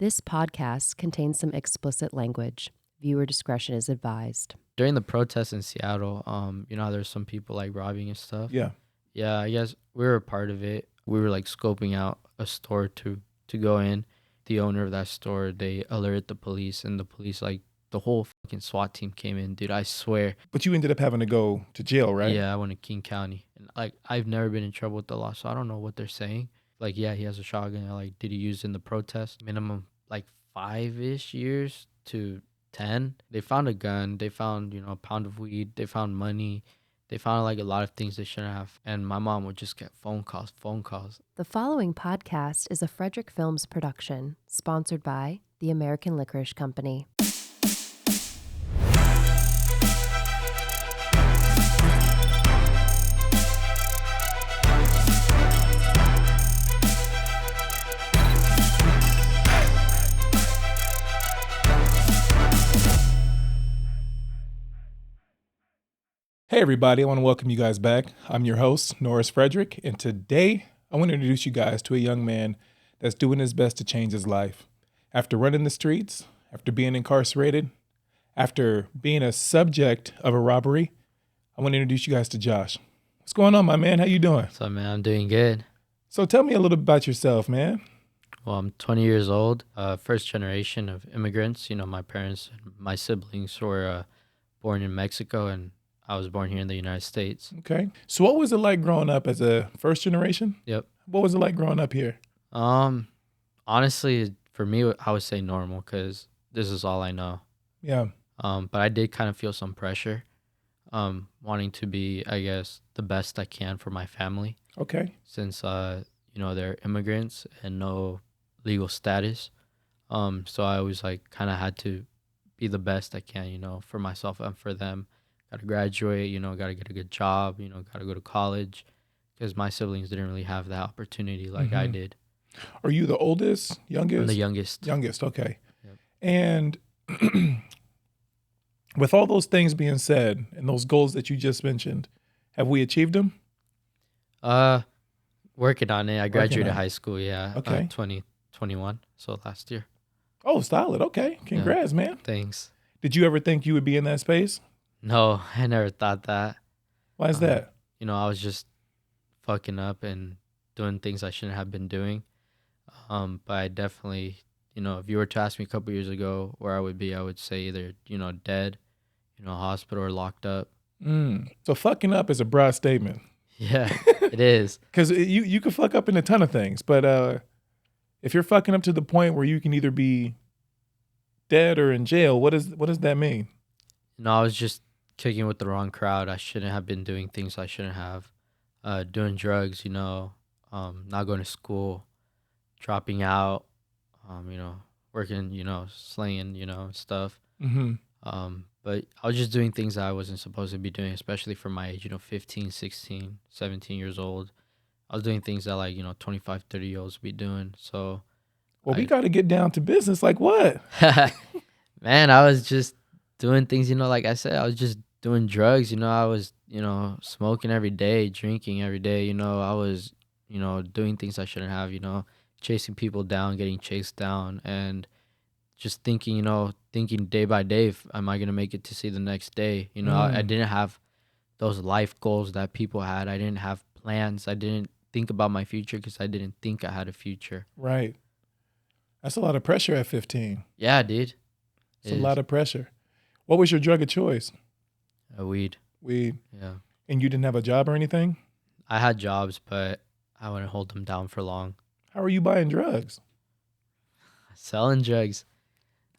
This podcast contains some explicit language. Viewer discretion is advised. During the protests in Seattle, you know how there's some people like robbing and stuff? Yeah. Yeah, I guess we were a part of it. We were like scoping out a store to go in. The owner of that store, they alerted the police, and the police, like, the whole fucking SWAT team came in, dude. I swear. But you ended up having to go to jail, right? Yeah, I went to King County. And like, I've never been in trouble with the law, so I don't know what they're saying. Like, yeah, he has a shotgun. Like, did he use it in the protest? Minimum like 5-ish years to 10. They found a gun. They found, a pound of weed. They found money. They found like a lot of things they shouldn't have. And my mom would just get phone calls. The following podcast is a Frederick Films production, sponsored by the American Licorice Company. Hey, everybody. I want to welcome you guys back. I'm your host, Norris Frederick, and today I want to introduce you guys to a young man that's doing his best to change his life. After running the streets, after being incarcerated, after being a subject of a robbery, I want to introduce you guys to Josh. What's going on, my man? How you doing? So, man, I'm doing good. So tell me a little bit about yourself, man. Well, I'm 20 years old, first generation of immigrants. My parents and my siblings were born in Mexico, and I was born here in the United States. Okay. So what was it like growing up as a first generation? Yep. What was it like growing up here? Honestly, for me, I would say normal because this is all I know. Yeah. But I did kind of feel some pressure, wanting to be, I guess, the best I can for my family. Okay. Since, they're immigrants and no legal status. So I always kind of had to be the best I can, for myself and for them. Got to graduate, got to get a good job, got to go to college, because my siblings didn't really have that opportunity like I did. Are you the oldest, youngest? I'm the youngest. Youngest, okay. Yep. And with all those things being said and those goals that you just mentioned, have we achieved them? Working on it. I graduated on high school, yeah. Okay. 2021, so last year. Oh, solid. Okay. Congrats, man. Thanks. Did you ever think you would be in that space? No, I never thought that. Why is that? I was just fucking up and doing things I shouldn't have been doing. But I definitely, if you were to ask me a couple years ago where I would be, I would say either, dead, hospital or locked up. So fucking up is a broad statement. Yeah, it is. Because you can fuck up in a ton of things. But if you're fucking up to the point where you can either be dead or in jail, what does that mean? I was just kicking with the wrong crowd. I shouldn't have been doing things I shouldn't have. Doing drugs, not going to school, dropping out, working, slinging, stuff. But I was just doing things that I wasn't supposed to be doing, especially for my age, 15, 16, 17 years old. I was doing things that 25, 30-year-olds be doing. So, well, we got to get down to business. Like what? Man, I was just doing things, like I said, I was just doing drugs. I was, smoking every day, drinking every day. I was, doing things I shouldn't have, chasing people down, getting chased down, and just thinking, thinking day by day, am I going to make it to see the next day? I didn't have those life goals that people had. I didn't have plans. I didn't think about my future because I didn't think I had a future. Right. That's a lot of pressure at 15. Yeah, dude. It's a lot of pressure. What was your drug of choice? Weed. Weed. Yeah. And you didn't have a job or anything? I had jobs, but I wouldn't hold them down for long. How are you buying drugs? Selling drugs.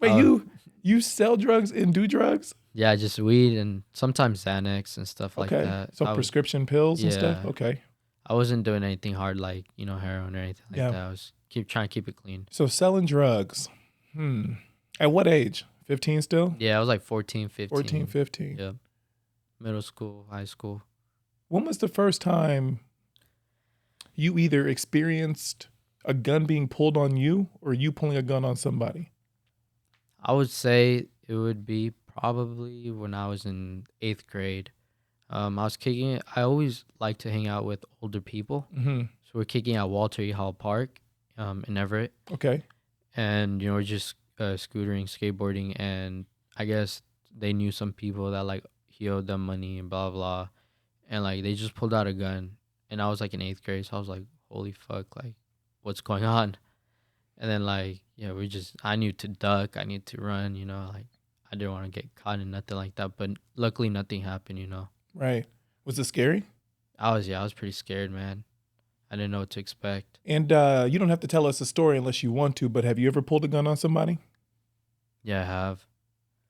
Wait, you sell drugs and do drugs? Yeah, just weed and sometimes Xanax and stuff like that. So prescription pills and stuff? Okay. I wasn't doing anything hard like, heroin or anything like that. I was trying to keep it clean. So selling drugs. At what age? 15 still? Yeah, I was like 14, 15. 14, 15. Yeah. Middle school, high school. When was the first time you either experienced a gun being pulled on you or you pulling a gun on somebody? I would say it would be probably when I was in 8th grade. I was kicking it. I always like to hang out with older people. So we're kicking at Walter E. Hall Park in Everett. Okay. and we're just scootering, skateboarding, and I guess they knew some people that like he owed them money and blah blah, and like they just pulled out a gun, and I was like in eighth grade, so I was like, holy fuck, like what's going on? And then like I knew to duck, I need to run, like I didn't want to get caught in nothing like that, but luckily nothing happened. Right. Was it scary? I was pretty scared, man. I didn't know what to expect. And you don't have to tell us a story unless you want to, but have you ever pulled a gun on somebody? Yeah, I have.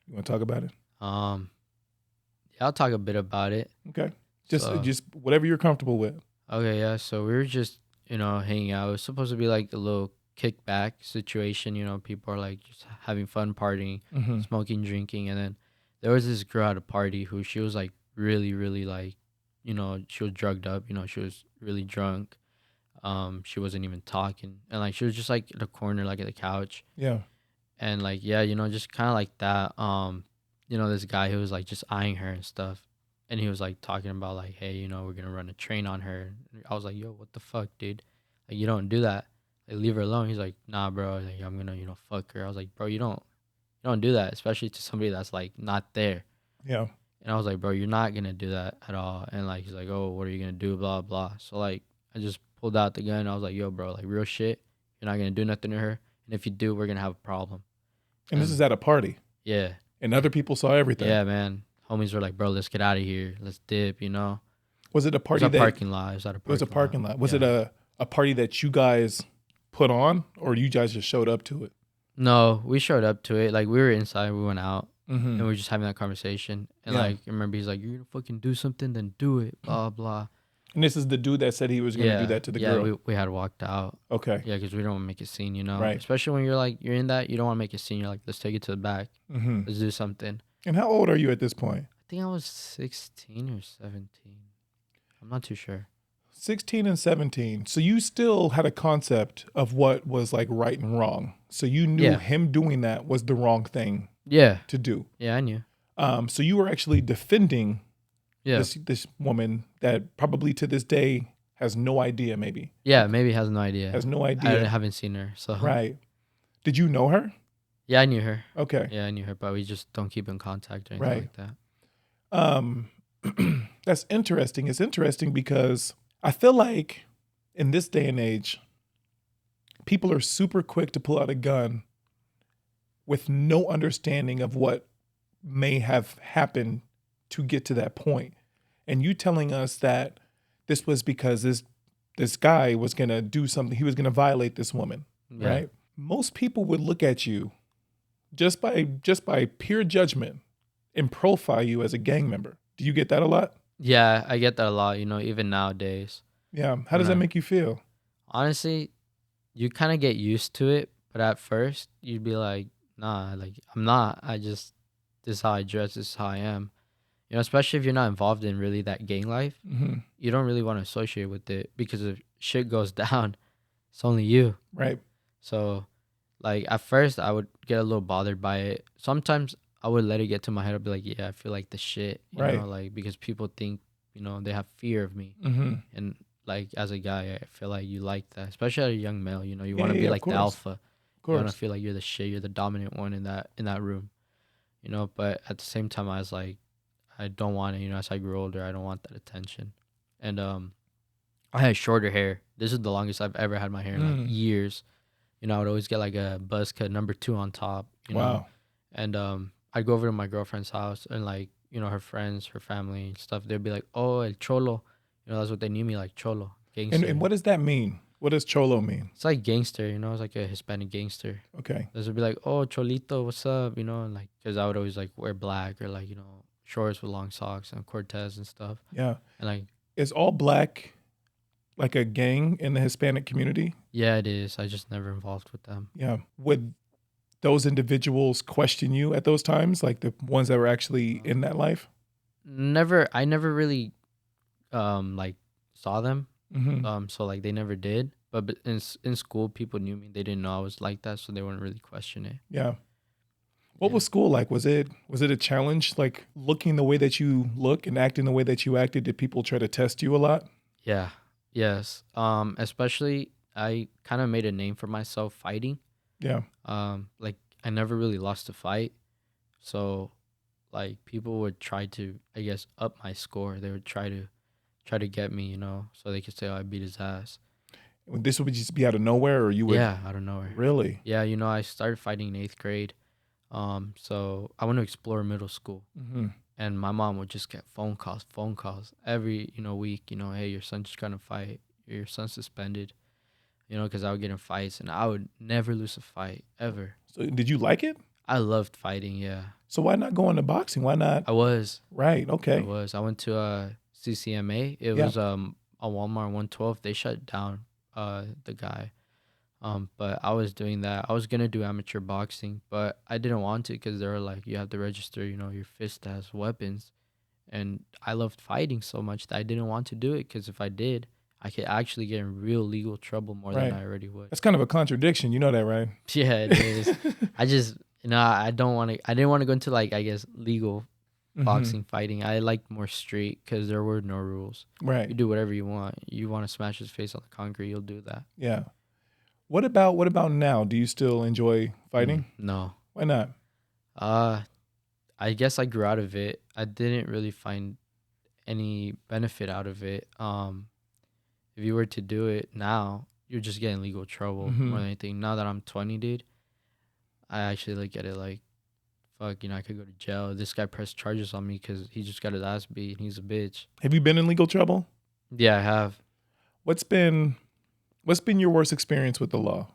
You want to talk about it? Yeah, I'll talk a bit about it. Okay. So, Just whatever you're comfortable with. okay, yeah. So we were just, hanging out. It was supposed to be like a little kickback situation. People are like just having fun partying, Mm-hmm. smoking, drinking. And then there was this girl at a party who she was like really, really like, she was drugged up. She was really drunk. She wasn't even talking. And like she was just like in the corner, like at the couch. Yeah. And like, yeah, just kind of like that. This guy who was like just eyeing her and stuff. And he was like talking about like, hey, we're gonna run a train on her. And I was like, yo, what the fuck, dude? Like, you don't do that. Like, leave her alone. He's like, nah, bro. Like, I'm gonna, fuck her. I was like, bro, you don't do that, especially to somebody that's like not there. Yeah. And I was like, bro, you're not gonna do that at all. And like, he's like, oh, what are you gonna do? Blah blah. So like, I just pulled out the gun. I was like, yo, bro, like real shit. You're not gonna do nothing to her. And if you do, we're gonna have a problem. And this is at a party. Yeah. And other people saw everything. Yeah, man. Homies were like, bro, let's get out of here. Let's dip, Was it a It was party a that parking lot. It was at a it was a parking lot? Was Yeah. it a party that you guys put on, or you guys just showed up to it? No, we showed up to it. Like, we were inside. We went out. Mm-hmm. And we were just having that conversation. And Yeah. like, I remember he's like, you're going to fucking do something, then do it. Blah, blah. And this is the dude that said he was going to do that to the girl. Yeah, we had walked out. Okay. Yeah, because we don't want to make a scene, Right. Especially when you're in that, you don't want to make a scene. You're like, let's take it to the back. Mm-hmm. Let's do something. And how old are you at this point? I think I was 16 or 17. I'm not too sure. 16 and 17. So you still had a concept of what was like right and wrong. So you knew Yeah. him doing that was the wrong thing Yeah. to do. Yeah, I knew. So you were actually defending Yeah. this woman that probably to this day has no idea, maybe. Yeah, maybe has no idea. Has no I idea. haven't seen her. So Right. Did you know her? Yeah, I knew her. Okay. Yeah, I knew her, but we just don't keep in contact or anything Right. like that. That's interesting. It's interesting because I feel like in this day and age, people are super quick to pull out a gun with no understanding of what may have happened to get to that point. And you telling us that this was because this guy was going to do something, he was going to violate this woman, Yeah. right? Most people would look at you just by pure judgment and profile you as a gang member. Do you get that a lot? Yeah, I get that a lot, even nowadays. Yeah. How does that No. make you feel? Honestly, you kind of get used to it, but at first you'd be like, nah, like I'm not. This is how I dress, this is how I am. Especially if you're not involved in really that gang life, Mm-hmm. you don't really want to associate with it because if shit goes down, it's only you. Right. So, like, at first, I would get a little bothered by it. Sometimes I would let it get to my head. I'd be like, yeah, I feel like the shit, Right. like, because people think, they have fear of me. Mm-hmm. And, like, as a guy, I feel like you like that, especially as a young male, you want to Yeah, be of like the course. alpha. Of You want course. to feel like you're the shit, you're the dominant one in that room, but at the same time, I was like, I don't want it, as I grew older, I don't want that attention. And, I had shorter hair. This is the longest I've ever had my hair in like years. I would always get like a buzz cut #2 on top, Wow. And I'd go over to my girlfriend's house and like, her friends, her family and stuff. They'd be like, oh, el cholo. That's what they knew me, like cholo, gangster. And what does that mean? What does cholo mean? It's like gangster, it's like a Hispanic gangster. Okay. They would be like, oh, cholito, what's up? And like, because I would always like wear black or like, shorts with long socks and Cortez and stuff. Yeah. And like, Is all black like a gang in the Hispanic community? yeah, it is. I just never involved with them. Yeah. Would those individuals question you at those times, like the ones that were actually in that life? I never really like saw them. Mm-hmm. So like they never did. But in school, people knew me. They didn't know I was like that, so they wouldn't really question it. Yeah. What Yeah. was school like? Was it a challenge? Like looking the way that you look and acting the way that you acted? Did people try to test you a lot? Yeah. Yes. Especially I kind of made a name for myself fighting. Yeah. Like I never really lost a fight, so like people would try to, I guess, up my score. They would try to get me, so they could say, "Oh, I beat his ass." This would just be out of nowhere, or you would Yeah, I don't know. really? Yeah, I started fighting in 8th grade. So I went to explore middle school, Hmm. and my mom would just get phone calls every week. Hey, your son just got in a fight. Your son's suspended. Because I would get in fights, and I would never lose a fight ever. So did you like it? I loved fighting. Yeah, So why not go into boxing? Why not? I was. Right. I Okay. was. I went to CCMA. It Yeah. was a Walmart 112. They shut down the guy. But I was doing that. I was gonna do amateur boxing, but I didn't want to because they were like, you have to register, your fist as weapons. And I loved fighting so much that I didn't want to do it because if I did, I could actually get in real legal trouble more than Right. I already would. That's kind of a contradiction. You know that, right? Yeah, it is. I just, I don't want to. I didn't want to go into like, I guess, legal Hmm. boxing fighting. I liked more street because there were no rules. Right. You do whatever you want. You want to smash his face on the concrete, you'll do that. Yeah. What about now? Do you still enjoy fighting? No. Why not? Uh, I guess I grew out of it. I didn't really find any benefit out of it. If you were to do it now, you're just getting legal trouble more than anything. Now that I'm 20, dude, I actually look at it like, fuck, I could go to jail. This guy pressed charges on me because he just got his ass beat and he's a bitch. Have you been in legal trouble? Yeah, I have. What's been your worst experience with the law?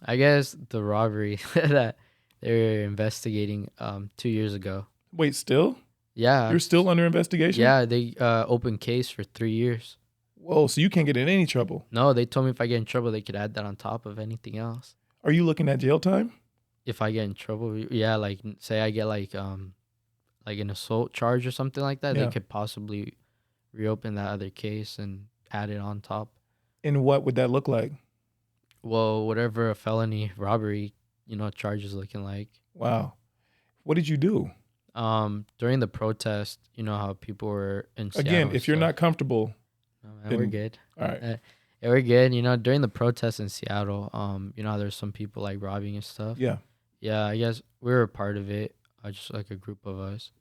I guess the robbery that they were investigating 2 years ago. Wait, still? Yeah. You're still under investigation? Yeah, they opened case for 3 years. Whoa, so you can't get in any trouble. No, they told me if I get in trouble, they could add that on top of anything else. Are you looking at jail time? If I get in trouble, yeah, like say I get like an assault charge or something like that, Yeah. they could possibly reopen that other case and add it on top. And what would that look like? Well, whatever a felony robbery, charge is looking like. Wow. What did you do? During the protest, how people were in Seattle Again, and if you're stuff. not comfortable, No, man, we're good. all right. Yeah, we're good. During the protests in Seattle, how there's some people like robbing and stuff. Yeah. Yeah, I guess we were a part of it, just like a group of us.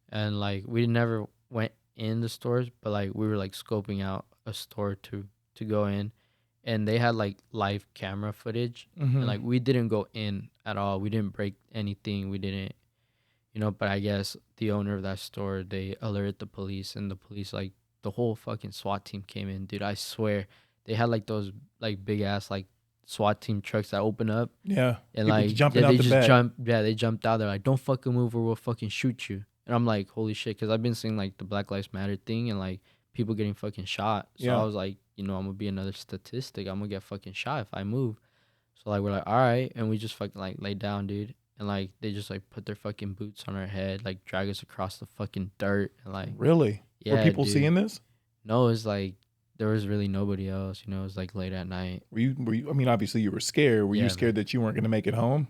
And like we never went in the stores, but like we were like scoping out a store to go in, and they had like live camera footage, and like we didn't go in at all. We didn't break anything. We didn't, But I guess the owner of that store, they alerted the police, and the police like the whole fucking SWAT team came in, dude. I swear they had like those like big ass like SWAT team trucks that open up. Yeah. And People like, jumping yeah, out they the just back. jumped. Yeah, they jumped out. They're like, "Don't fucking move, or we'll fucking shoot you." And I'm like, "Holy shit!" Because I've been seeing like the Black Lives Matter thing and like people getting fucking shot. So Yeah. I was like, I'm gonna be another statistic. I'm gonna get fucking shot if I move. So like we're like, all right, and we just fucking like lay down, dude. And like they just like put their fucking boots on our head, like drag us across the fucking dirt, and like Really? yeah, Were people dude. seeing this? No, it's like there was really nobody else. It was like late at night. Were you I mean, obviously you were scared. Were Yeah, you scared that you weren't going to make it home?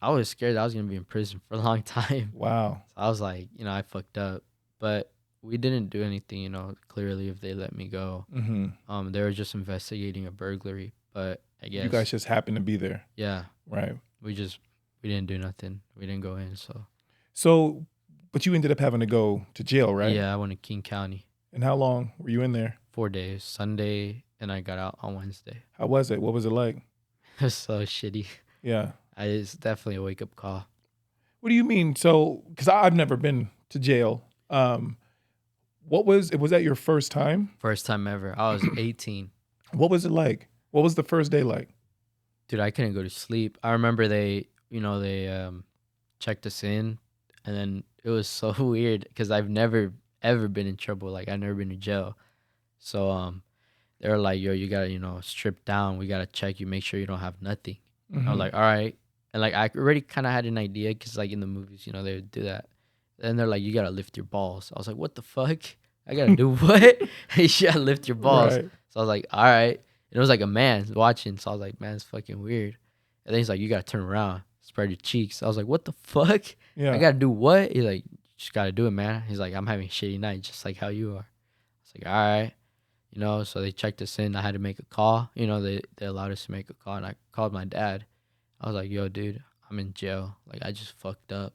I was scared that I was gonna be in prison for a long time. Wow. So I was like, I fucked up, but we didn't do anything. Clearly, if they let me go, they were just investigating a burglary. But I guess You guys just happened to be there. yeah, Right. we didn't do nothing. We didn't go in. So, but you ended up having to go to jail, right? Yeah, I went to King County. And how long were you in there? 4 days, Sunday, and I got out on Wednesday. How was it? What was it like? It was so shitty. Yeah. It's definitely a wake up call. What do you mean? So, because I've never been to jail. Was that your first time? First time ever. I was 18. What was it like? What was the first day like? Dude, I couldn't go to sleep. I remember they checked us in, and then it was so weird because I've never ever been in trouble. Like I've never been to jail. So they were like, "Yo, you gotta strip down. We gotta check you, make sure you don't have nothing." I was like, "All right," and like I already kind of had an idea because like in the movies, they would do that. And they're like, "You gotta lift your balls." I was like, "What the fuck? I gotta do what?" You gotta lift your balls. Right. So I was like, "All right." And it was like a man watching. So I was like, "Man, it's fucking weird." And then he's like, "You gotta turn around, spread your cheeks." I was like, "What the fuck? Yeah. I gotta do what?" He's like, "You just gotta do it, man." He's like, "I'm having a shitty night, just like how you are." I was like, "All right." you know. So they checked us in. I had to make a call. You know, they allowed us to make a call, and I called my dad. I was like, "Yo, dude, I'm in jail. Like, I just fucked up.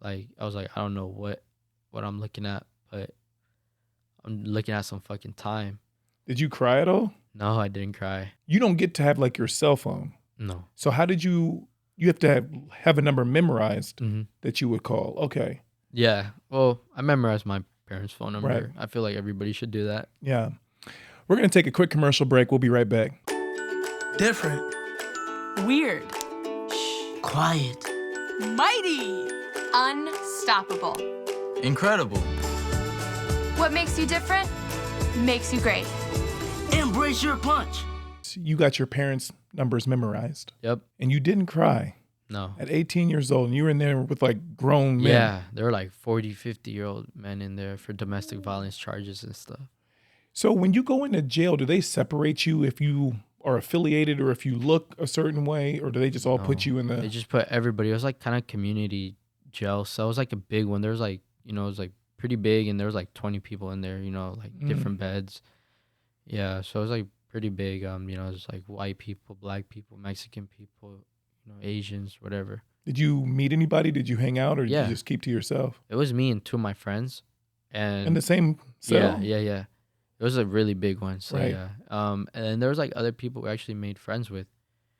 Like, I was like, I don't know what I'm looking at, but I'm looking at some fucking time." Did you cry at all? No, I didn't cry. You don't get to have like your cell phone. No. So how did you have to have a number memorized Hmm. that you would call? Okay. Yeah. Well, I memorized my parents' phone Right. number. I feel like everybody should do that. Yeah. We're going to take a quick commercial break. We'll be right back. Different. Weird. Quiet. Mighty. Unstoppable. Incredible. What makes you different makes you great. Embrace your punch. You got your parents' numbers memorized Yep. and you didn't cry No. at 18 years old and you were in there with like grown men. Yeah. There were like 40, 50-year-old men in there for domestic violence charges and stuff. So when you go into jail, do they separate you if you are affiliated or if you look a certain way, or do they just all put No. you in They the... just put everybody. It was like kind of community jail. So it was like a big one. There was like, you know, it was like pretty big, and there was like 20 people in there, you know, like different beds. Yeah. So it was like pretty big. You know, there's like white people, black people, Mexican people, you know, Asians, whatever. Did you meet anybody? Did you hang out, or did Yeah. you just keep to yourself? It was me and two of my friends. And In the same cell? yeah. It was a really big one. So Right. yeah. And then there was like other people we actually made friends with.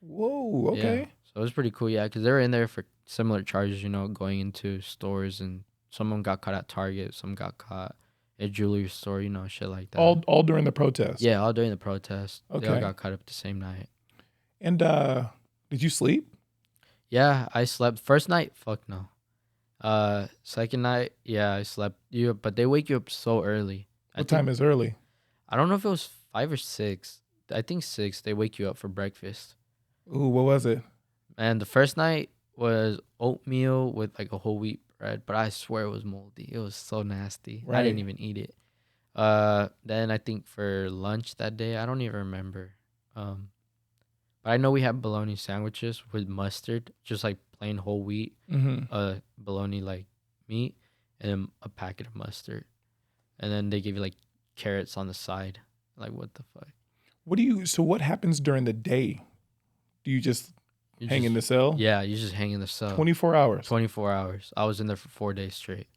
Whoa, okay. Yeah. So it was pretty cool. Yeah, because they were in there for similar charges, you know, going into stores, and someone got caught at Target, some got caught at a jewelry store, you know, shit like that. All during the protest? Yeah, all during the protest. They all Okay. got caught up the same night. And did you sleep? Yeah, I slept first night. Fuck no. Second night, yeah, I slept. You, but they wake you up so early. What time is early? I don't know if it was 5 or 6. I think 6. They wake you up for breakfast. Ooh, what was it? And the first night was oatmeal with like a whole wheat bread, but I swear it was moldy. It was so nasty. I didn't Right. even eat it. Then I think for lunch that day, I don't even remember. But I know we had bologna sandwiches with mustard, just like plain whole wheat, Mm-hmm. bologna like meat, and then a packet of mustard. And then they give you like carrots on the side. Like, what the fuck? So what happens during the day? Do you just You hang in the just- cell? Yeah, you just hang in the cell. 24 hours? 24 hours. I was in there for 4 days straight.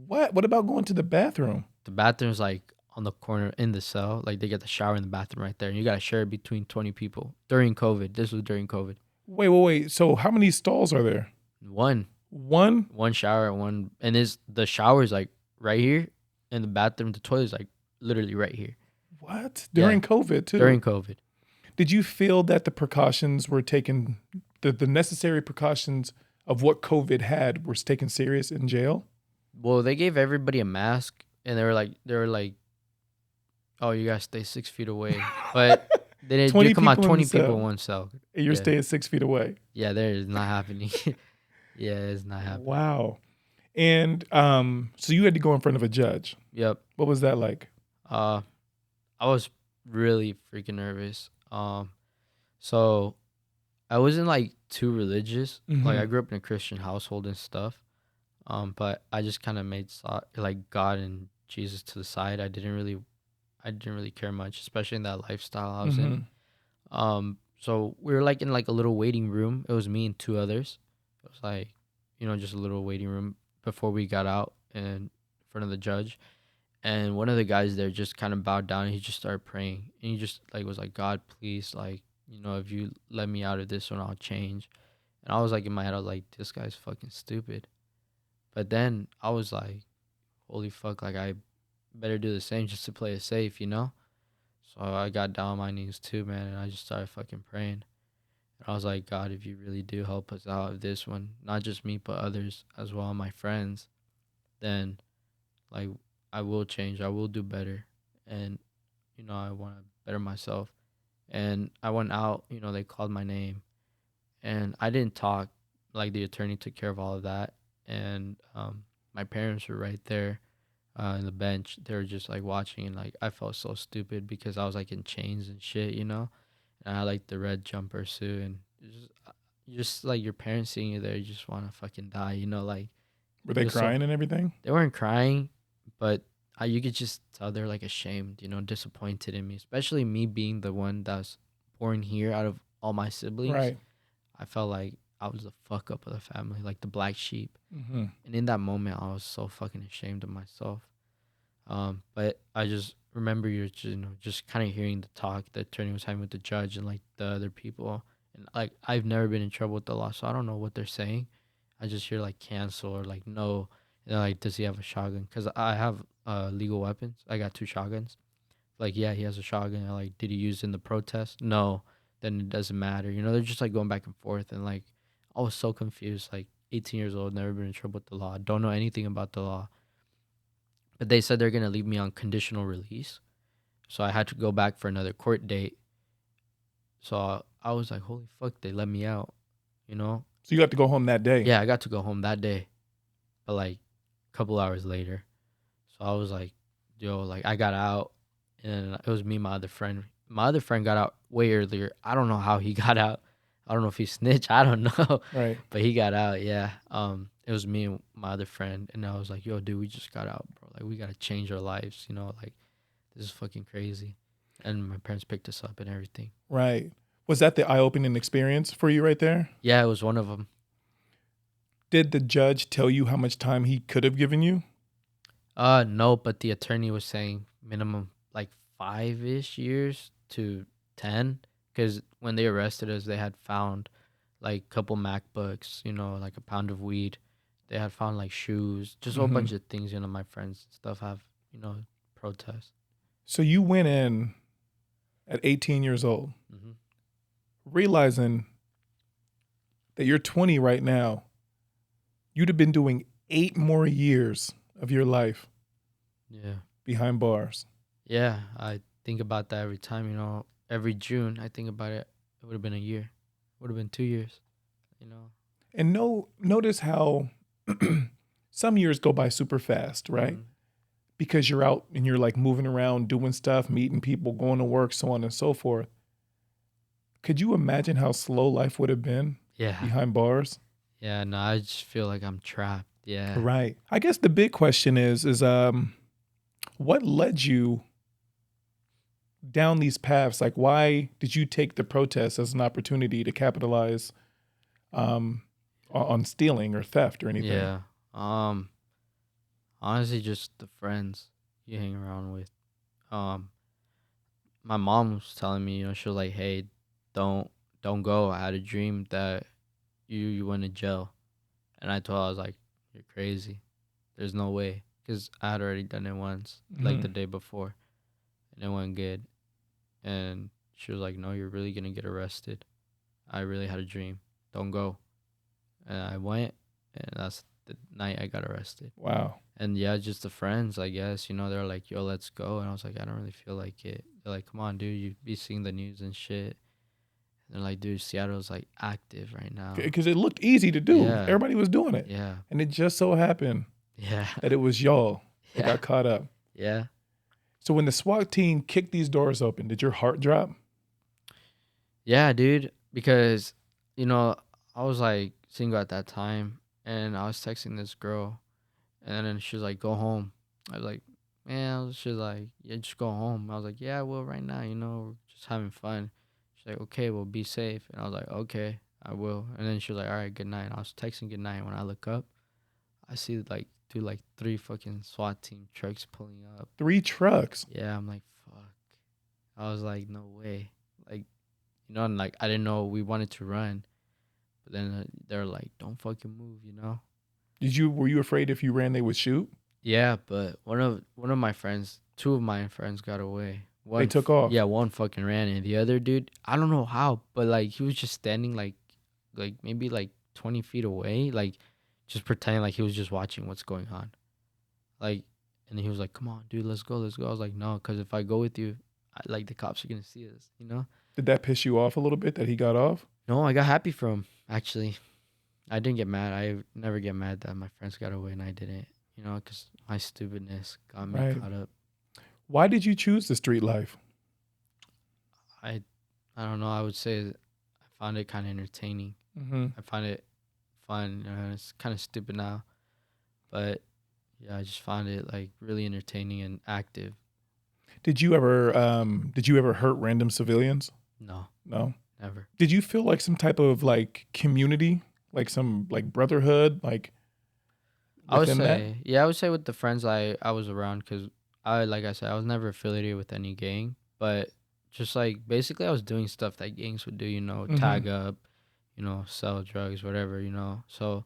What? What about going to the bathroom? The bathroom's like on the corner in the cell. Like, they get the shower in the bathroom right there. And you got to share it between 20 people during COVID. This was during COVID. Wait. So how many stalls are there? One One? shower, and the shower's like right here, and the bathroom, the toilet's like literally right here. What? During Yeah. COVID too? During COVID. Did you feel that the precautions were taken, the necessary precautions of what COVID had was taken serious in jail? Well, they gave everybody a mask, and they were like, oh, you gotta stay 6 feet away. But they didn't 20 do come out people in 20 the people cell. in one cell. And you're Yeah. staying 6 feet away. Yeah, that is not happening. Yeah, it's not happening. Wow. And so you had to go in front of a judge. Yep. What was that like? I was really freaking nervous. So I wasn't like too religious. Like, I Mhm. grew up in a Christian household and stuff. But I just kind of made like God and Jesus to the side. I didn't really care much, especially in that lifestyle I was in. So we were like in like a little waiting room. It was me and two others. It was like, you know, just a little waiting room before we got out in front of the judge. And one of the guys there just kind of bowed down and he just started praying. And he just like was like, God, please, like, you know, if you let me out of this one, I'll change. And I was like, in my head, I was like, this guy's fucking stupid. But then I was like, holy fuck, like, I better do the same just to play it safe, you know? So I got down on my knees too, man, and I just started fucking praying. And I was like, God, if you really do help us out of this one, not just me, but others as well, my friends, then, like, I will change. I will do better. And, you know, I want to better myself. And I went out, you know, they called my name. And I didn't talk. Like, the attorney took care of all of that. And my parents were right there in the bench. They were just, like, watching. And, like, I felt so stupid because I was, like, in chains and shit, you know? And I had, like, the red jumper suit. And just like, your parents seeing you there, you just want to fucking die, you know? Like, Were they Just so- crying and everything? they weren't crying, but you could just tell they're like ashamed, disappointed in me, especially me being the one that's born here out of all my siblings. Right. I felt like I was the fuck up of the family, like the black sheep. Mm-hmm. And in that moment, I was so fucking ashamed of myself. But I just remember just kind of hearing the talk that attorney was having with the judge and like the other people. And like I've never been in trouble with the law, so I don't know what they're saying. I just hear like cancel or like no. And like, does he have a shotgun? Because I have legal weapons. I got 2 shotguns. Like, yeah, he has a shotgun. I like, did he use it in the protest? No. Then it doesn't matter. They're just like going back and forth. And like, I was so confused. Like, 18 years old, never been in trouble with the law. Don't know anything about the law. But they said they're going to leave me on conditional release. So I had to go back for another court date. So I was like, holy fuck, they let me out, you know? So you got to go home that day. Yeah, I got to go home that day. But like a couple hours later. So I was like, yo, like I got out and it was me and my other friend. My other friend got out way earlier. I don't know how he got out. I don't know if he snitched. I don't know. Right. But he got out, yeah. It was me and my other friend, and I was like, yo, dude, we just got out, bro. Like, we gotta change our lives, like, this is fucking crazy. And my parents picked us up and everything. Right. Was that the eye-opening experience for you right there? Yeah, it was one of them. Did the judge tell you how much time he could have given you? No, but the attorney was saying minimum like 5-ish years to 10, because when they arrested us, they had found like a couple MacBooks, like a pound of weed. They had found like shoes, just a whole bunch of things, my friends and stuff have, protest. So you went in at 18 years old, Mm-hmm. realizing that you're 20 right now. You'd have been doing 8 more years of your life Yeah. behind bars. Yeah, I think about that every time, every June I think about it. It would have been a year. It would have been 2 years, And notice how some years go by super fast, right? Mhm. Because you're out and you're like moving around, doing stuff, meeting people, going to work, so on and so forth. Could you imagine how slow life would have been Yeah. behind bars? Yeah, no, I just feel like I'm trapped. Yeah. Right. I guess the big question is what led you down these paths? Like, why did you take the protest as an opportunity to capitalize on stealing or theft or anything? Yeah. Honestly, just the friends you hang around with. My mom was telling me, she was like, "Hey, don't go. I had a dream that you went to jail," and I told her, I was like, "You're crazy. There's no way," because I had already done it once, like the day before, and it went good. And she was like, "No, you're really gonna get arrested. I really had a dream. Don't go." And I went, and that's the night I got arrested. Wow. And yeah, just the friends, I guess, they're like, "Yo, let's go." And I was like, "I don't really feel like it." They're like, "Come on, dude, you be seeing the news and shit." And they're like, "Dude, Seattle's like active right now." Because it looked easy to do. Yeah. Everybody was doing it. Yeah. And it just so happened Yeah. that it was y'all that Yeah. got caught up. Yeah. So when the SWAT team kicked these doors open, did your heart drop? Yeah, dude. Because, I was like single at that time, and I was texting this girl, and then she was like, "Go home." I was like, "Man," she was like, "Yeah, just go home." I was like, "Yeah, I will right now, we're just having fun." She's like, "Okay, well, be safe." And I was like, "Okay, I will." And then she was like, "All right, good night." And I was texting good night. When I look up, I see like 3 fucking SWAT team trucks pulling up. 3 trucks. Yeah, I'm like, fuck. I was like, no way. Like, and like, I didn't know we wanted to run. But then they're like, don't fucking move. Were you afraid if you ran they would shoot? Yeah, but one of my friends, 2 of my friends got away. They took off. Yeah, one fucking ran, and the other dude, I don't know how, but like he was just standing like maybe like 20 feet away, like just pretending like he was just watching what's going on. Like, and he was like, "Come on, dude, let's go, let's go." I was like, "No, because if I go with you, like the cops are gonna see us." Did that piss you off a little bit that he got off? No, I got happy for him. Actually, I didn't get mad. I never get mad that my friends got away and I didn't. Because my stupidness got me Right. caught up. Why did you choose the street life? I don't know. I would say I found it kind of entertaining. Mm-hmm. I find it fun. It's kind of stupid now, but Yeah, I just found it like really entertaining and active. Did you ever hurt random civilians? No, No. never. Did you feel like some type of like community, like some like brotherhood, like I would within that? say, yeah, I would say with the friends I was around, because like I said, I was never affiliated with any gang, but just like basically I was doing stuff that gangs would do, Mhm. tag up, sell drugs, whatever, So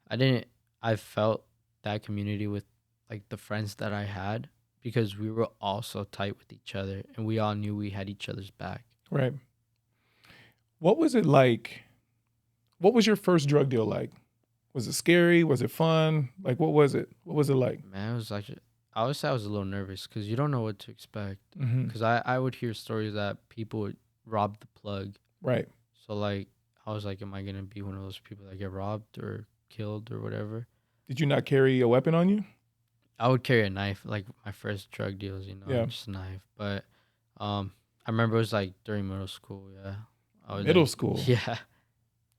I didn't, I felt that community with like the friends that I had, because we were all so tight with each other and we all knew we had each other's back. Right. What was it like? What was your first drug deal like? Was it scary? Was it fun? Like, what was it? What was it like? Man, it was like, I would say I was a little nervous because you don't know what to expect. Hmm. Because I would hear stories that people would rob the plug. Right. So like I was like, am I gonna be one of those people that get robbed or killed or whatever? Did you not carry a weapon on you? I would carry a knife, like my first drug deals, Yeah. just a knife. But I remember it was like during middle school, yeah. I was Middle like, school. yeah,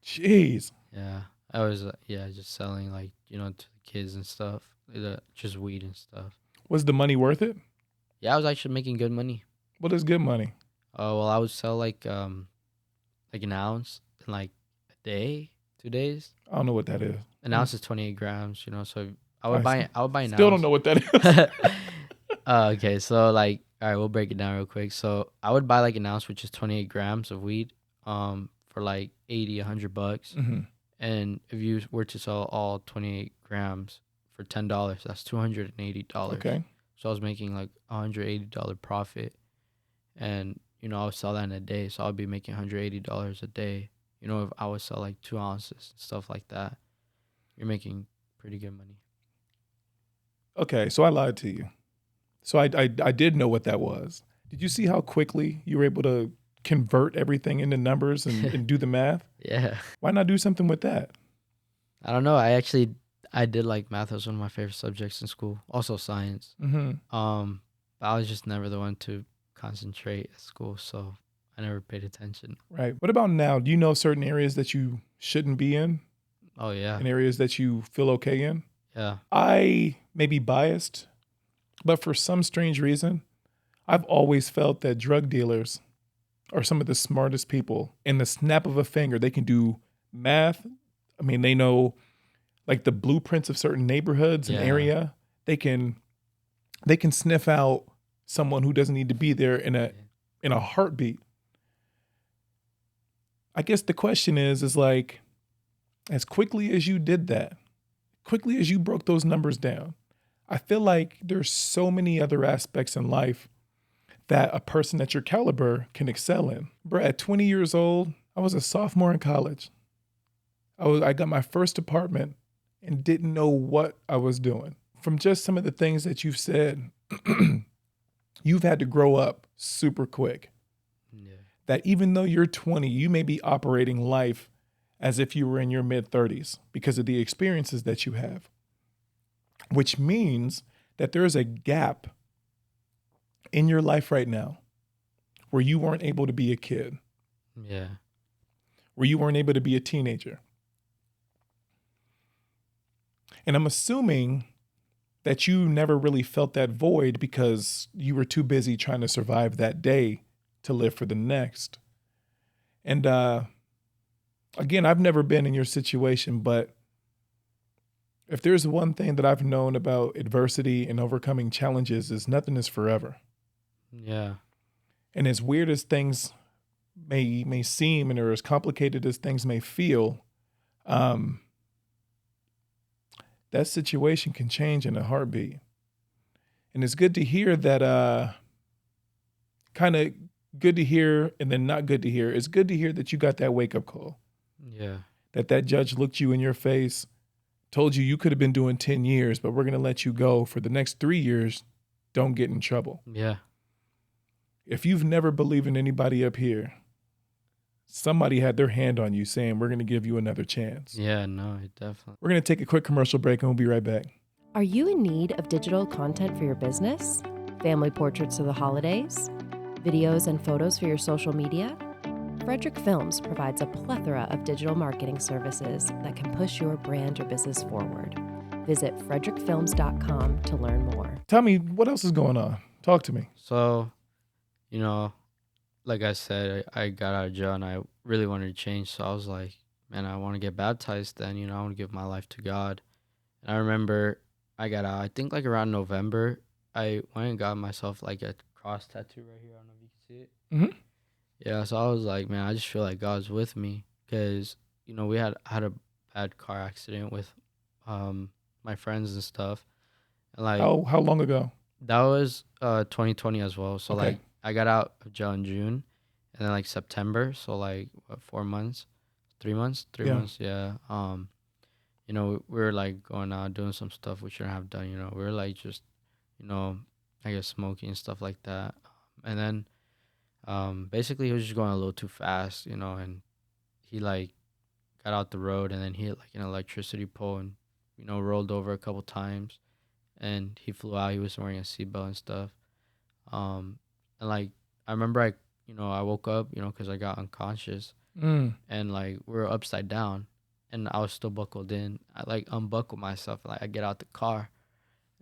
Jeez. yeah. I was yeah, just selling like, to the kids and stuff. Just weed and stuff. Was the money worth it? Yeah, I was actually making good money. What is good money? Oh, well, I would sell like an ounce in like a day, 2 days. I don't know what that is. An ounce is 28 grams, so I I would see. buy an Still ounce. don't know what that is. Okay, so like, all right, we'll break it down real quick. So I would buy like an ounce, which is 28 grams of weed, for like 80, $100. Hmm. And if you were to sell all 28 grams for $10, that's $280. Okay. So I was making like $180 profit, and I would sell that in a day. So I'd be making $180 a day. If I would sell like 2 ounces and stuff like that, you're making pretty good money. Okay. So I lied to you. So I did know what that was. Did you see how quickly you were able to convert everything into numbers and do the math? Yeah. Why not do something with that? I don't know. I did like math. It was one of my favorite subjects in school. Also science. Hmm. But I was just never the one to concentrate at school, so I never paid attention. Right. What about now? Do you know certain areas that you shouldn't be in Oh yeah. and areas that you feel okay in? Yeah. I may be biased, but for some strange reason, I've always felt that drug dealers are some of the smartest people. In the snap of a finger, they can do math. I mean, they know like the blueprints of certain neighborhoods and Yeah. area. They can sniff out someone who doesn't need to be there in a heartbeat. I guess the question is like, as quickly as you did that, quickly as you broke those numbers down, I feel like there's so many other aspects in life that a person at your caliber can excel in. Bro, at 20 years old, I was a sophomore in college. I got my first apartment and didn't know what I was doing. From just some of the things that you've said, you've had to grow up super quick. Yeah. That even though you're 20, you may be operating life as if you were in your mid-30s because of the experiences that you have, which means that there is a gap in your life right now where you weren't able to be a kid, Yeah. where you weren't able to be a teenager. And I'm assuming that you never really felt that void because you were too busy trying to survive that day to live for the next. And again, I've never been in your situation, but if there's one thing that I've known about adversity and overcoming challenges is nothing is forever. Yeah. And as weird as things may seem and or as complicated as things may feel, that situation can change in a heartbeat. And it's good to hear that, kind of good to hear and then not good to hear. It's good to hear that you got that wake-up call, Yeah. that judge looked you in your face, told you could have been doing 10 years, but we're going to let you go for the next 3 years. Don't get in trouble. Yeah. If you've never believed in anybody up here, somebody had their hand on you saying, we're going to give you another chance. Yeah, no, it definitely. We're going to take a quick commercial break and we'll be right back. Are you in need of digital content for your business? Family portraits of the holidays? Videos and photos for your social media? Frederick Films provides a plethora of digital marketing services that can push your brand or business forward. Visit frederickfilms.com to learn more. Tell me, what else is going on? Talk to me. So, you know, like I said, I got out of jail and I really wanted to change. So I was like, man, I want to get baptized then, I want to give my life to God. And I remember I got out, I think like around November, I went and got myself like a cross tattoo right here. I don't know if you can see it. Mm-hmm. Yeah, so I was like, man, I just feel like God's with me because, we had a bad car accident with my friends and stuff. And like How long ago? that was 2020 as well. So Okay. like I got out of jail in June and then like September, so like what, 4 months, 3 months, 3 months, yeah. We were like going out doing some stuff we shouldn't have done, we were like just, you know, I guess smoking and stuff like that. And then basically he was just going a little too fast, and he like got out the road and then he hit like an electricity pole and rolled over a couple times and he flew out. He was wearing a seatbelt and stuff. And like I remember I woke up, because I got unconscious and like we were upside down and I was still buckled in. I like unbuckled myself and like I get out the car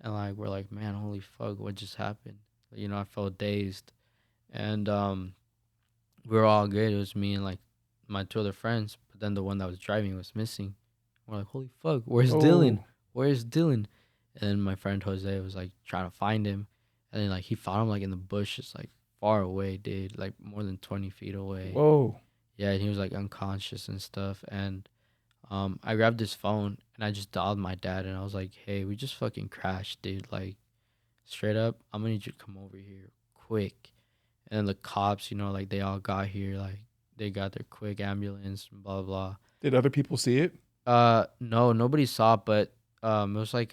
and like we're like, man, holy fuck, what just happened? I felt dazed and we were all good. It was me and like my two other friends, but then the one that was driving was missing. We're like, holy fuck, where's Dylan? Oh. Where's Dylan? And then my friend Jose was like trying to find him, and then like he found him like in the bushes, like far away, dude, like more than 20 feet away. Whoa. Yeah, and he was like unconscious and stuff. And I grabbed his phone and I just dialed my dad, and I was like, hey, we just fucking crashed, dude. Like straight up, I'm gonna need you to come over here quick. And then the cops, like they all got here, like they got their quick ambulance and blah blah. Did other people see it? No, nobody saw it, but it was like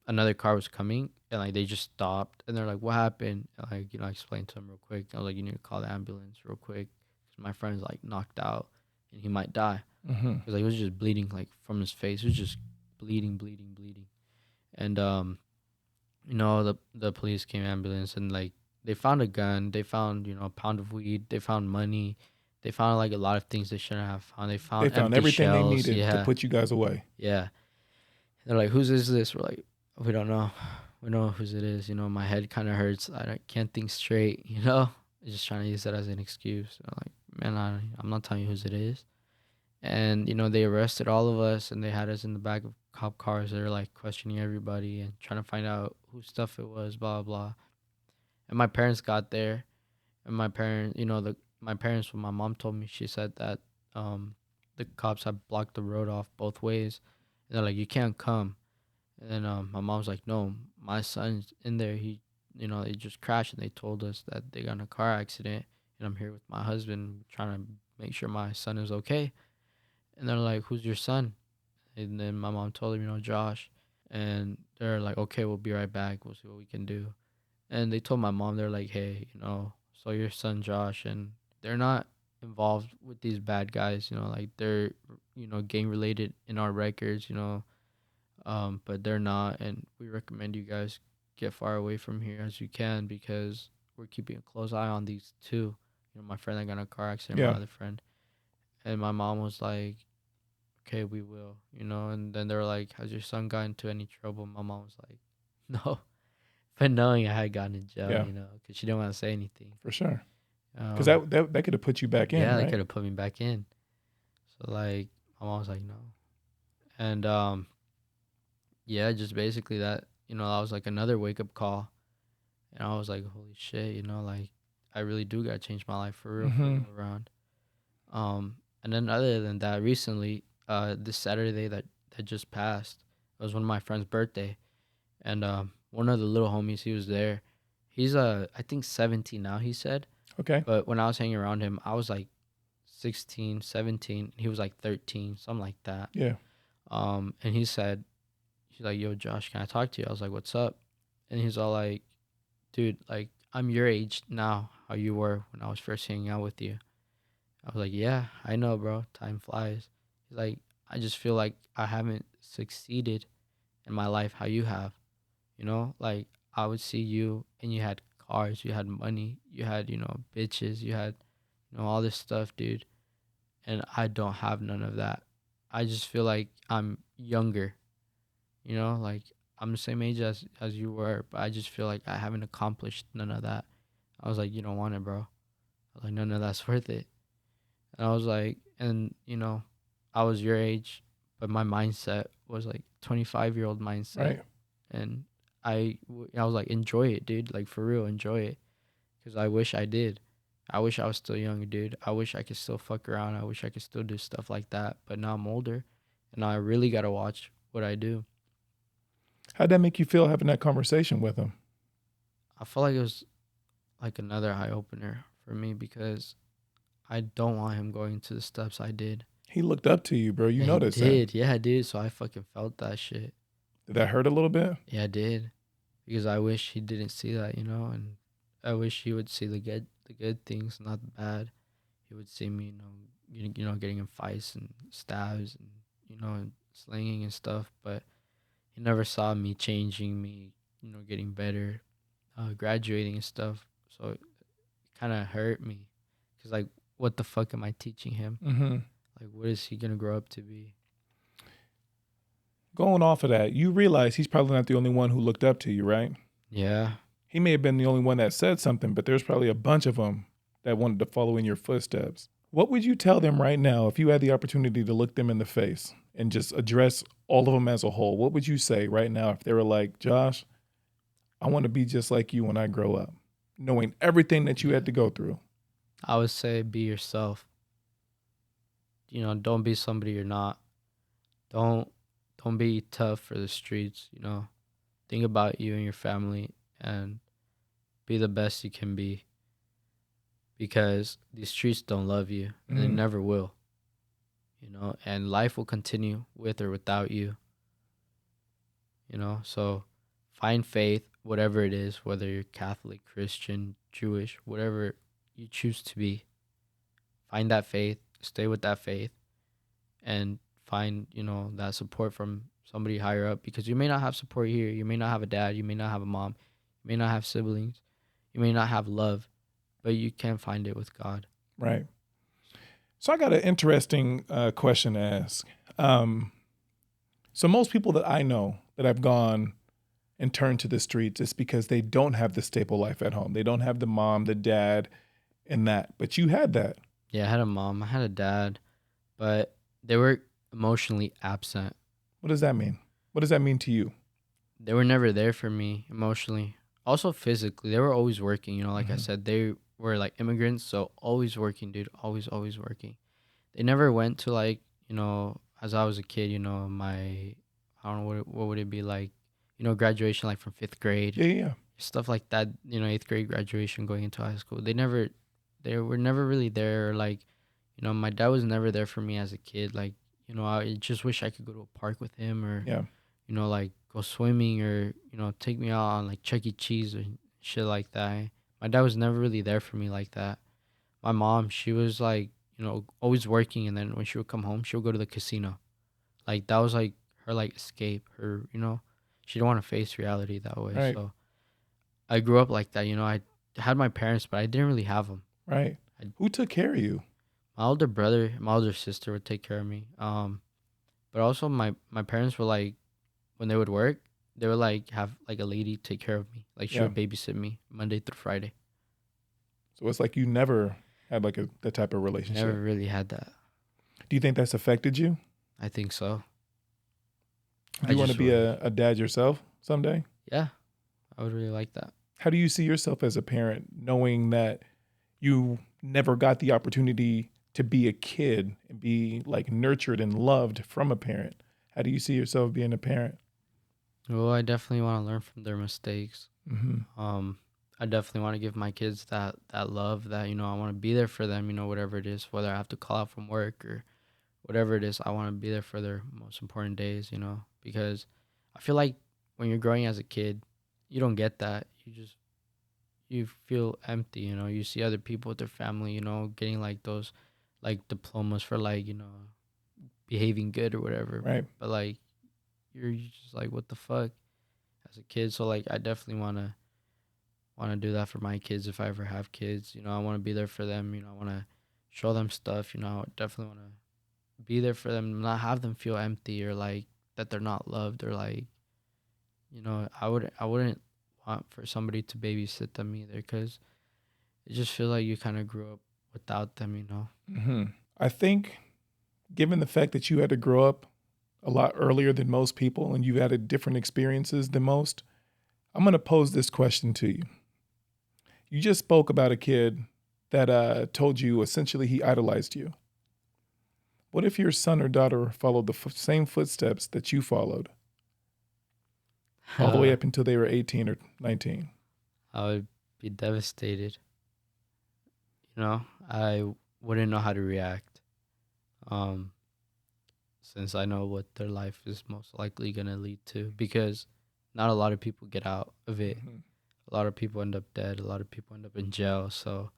another car was coming and like they just stopped and they're like, what happened? And, like, I explained to them real quick. I was like, you need to call the ambulance real quick because my friend's like knocked out and he might die Mm-hmm. because like he was just bleeding like from his face. It was just bleeding, bleeding, bleeding. And the police came, ambulance, and like they found a gun, they found a pound of weed, they found money, they found like a lot of things they shouldn't have found. They found empty everything shells. they needed to Yeah, put you guys away. yeah. They're like, whose is this? We're like, we don't know. We know whose it is. My head kind of hurts. Can't think straight. Just trying to use that as an excuse. I'm like, man, I'm not telling you whose it is. And they arrested all of us and they had us in the back of cop cars. They're like questioning everybody and trying to find out whose stuff it was. Blah blah. And my parents got there, and my parents, my parents, when my mom told me, she said that the cops had blocked the road off both ways. And they're like, you can't come. And then my mom's like, no, my son's in there. They just crashed and they told us that they got in a car accident. And I'm here with my husband trying to make sure my son is okay. And they're like, who's your son? And then my mom told him, Josh. And they're like, okay, we'll be right back. We'll see what we can do. And they told my mom, they're like, hey, so your son Josh, and they're not involved with these bad guys, like they're, gang related in our records, but they're not. And we recommend you guys get far away from here as you can because we're keeping a close eye on these two. My friend that got in a car accident, Yeah. my other friend. And my mom was like, okay, we will, and then they were like, has your son gotten into any trouble? My mom was like, no. But knowing I had gotten in jail, Yeah. because she didn't want to say anything. For sure. Because Um, that could have put you back in, yeah, right? they could have put me back in. So like, my mom was like, no. And yeah, just basically that, that was like another wake up call. And I was like, holy shit, like I really do gotta change my life for real around. And then other than that, recently, this Saturday that just passed, it was one of my friend's birthday. And one of the little homies, he was there. He's I think 17 now, he said. Okay. But when I was hanging around him, I was like 16, 17. He was like 13, something like that. Yeah. And he said, he's like, yo, Josh, can I talk to you? I was like, what's up? And he's all like, dude, like, I'm your age now, how you were when I was first hanging out with you. I was like, yeah, I know, bro. Time flies. He's like, I just feel like I haven't succeeded in my life how you have. Like, I would see you and you had cars, you had money, you had, bitches, you had, all this stuff, dude. And I don't have none of that. I just feel like I'm younger, You know, like I'm the same age as you were, but I just feel like I haven't accomplished none of that. I was like, you don't want it, bro. I was like, none of that's worth it. And I was like, and I was your age, but my mindset was like 25-year-old mindset, Right. and I was like, enjoy it, dude. Like for real, enjoy it, because I wish I did. I wish I was still young, dude. I wish I could still fuck around. I wish I could still do stuff like that. But now I'm older, and now I really gotta watch what I do. How'd that make you feel having that conversation with him? I felt like it was like another eye opener for me because I don't want him going to the steps I did. He looked up to you, bro. You Yeah, he noticed that. did. Yeah, I did. So I fucking felt that shit. Did that hurt a little bit? Yeah, I did. Because I wish he didn't see that, and I wish he would see the good things, not the bad. He would see me, getting in fights and stabs and and slinging and stuff. But he never saw me changing, me, getting better, graduating and stuff. So it kind of hurt me, cause like, what the fuck am I teaching him? Mm-hmm. Like, what is he gonna grow up to be? Going off of that, you realize he's probably not the only one who looked up to you, right? Yeah, He may have been the only one that said something, but there's probably a bunch of them that wanted to follow in your footsteps. What would you tell them right now if you had the opportunity to look them in the face and just address all of them as a whole? What would you say right now if they were like, Josh, I want to be just like you when I grow up, knowing everything that you had to go through? I would say be yourself. Don't be somebody you're not. Don't don't be tough for the streets. Think about you and your family and be the best you can be, because these streets don't love you and they Mhm. never will. And life will continue with or without you. So find faith, whatever it is, whether you're Catholic, Christian, Jewish, whatever you choose to be. Find that faith, stay with that faith, and find, that support from somebody higher up, because you may not have support here. You may not have a dad, you may not have a mom, you may not have siblings, you may not have love, but you can find it with God. Right. So I got an interesting question to ask. So most people that I know that have gone and turned to the streets, it's because they don't have the stable life at home. They don't have the mom, the dad, and that. But you had that. Yeah, I had a mom, I had a dad, but they were emotionally absent. What does that mean? What does that mean to you? They were never there for me emotionally. Also physically, they were always working. Like I Mhm. said, they were like immigrants, so always working, dude. Always working. They never went to, like, as I was a kid, my, I don't know what would it be like, graduation, like from fifth grade, Yeah, yeah. stuff like that. Eighth grade graduation, going into high school. They were never really there. Like, my dad was never there for me as a kid. Like, I just wish I could go to a park with him, or Yeah. like go swimming, or, take me out on like Chuck E. Cheese or shit like that. My dad was never really there for me like that. My mom, she was like, always working, and then when she would come home, she would go to the casino. Like that was like her like escape. She didn't want to face reality that way. Right. So I grew up like that. I had my parents, but I didn't really have them. Right. Who took care of you? My older brother, my older sister would take care of me. But also my parents were like, when they would work, they would like have like a lady take care of me. Like she Yeah. would babysit me Monday through Friday. So it's like you never had like that type of relationship. Never really had that. Do you think that's affected you? I think so. Do I you want to just be really- a dad yourself someday? Yeah, I would really like that. How do you see yourself as a parent, knowing that you never got the opportunity to be a kid and be like nurtured and loved from a parent? How do you see yourself being a parent? Well, I definitely want to learn from their mistakes. Mm-hmm. I definitely want to give my kids that love, that I want to be there for them. Whatever it is, whether I have to call out from work or whatever it is, I want to be there for their most important days. Because I feel like when you're growing as a kid, you don't get that. You feel empty. You see other people with their family, getting like those like diplomas for like behaving good or whatever. Right. But like you're just like, what the fuck, as a kid. So like I definitely want to do that for my kids if I ever have kids. I want to be there for them. I want to show them stuff. I definitely want to be there for them, not have them feel empty or like that they're not loved or like I wouldn't want for somebody to babysit them either, because it just feels like you kind of grew up without them. I think, given the fact that you had to grow up a lot earlier than most people and you've had different experiences than most, I'm going to pose this question to you. You just spoke about a kid that told you essentially he idolized you. What if your son or daughter followed the same footsteps that you followed all the way up until they were 18 or 19? I would be devastated. I wouldn't know how to react. Um, since I know what their life is most likely gonna lead to, because not a lot of people get out of it. Mhm. A lot of people end up dead. A lot of people end up in jail. So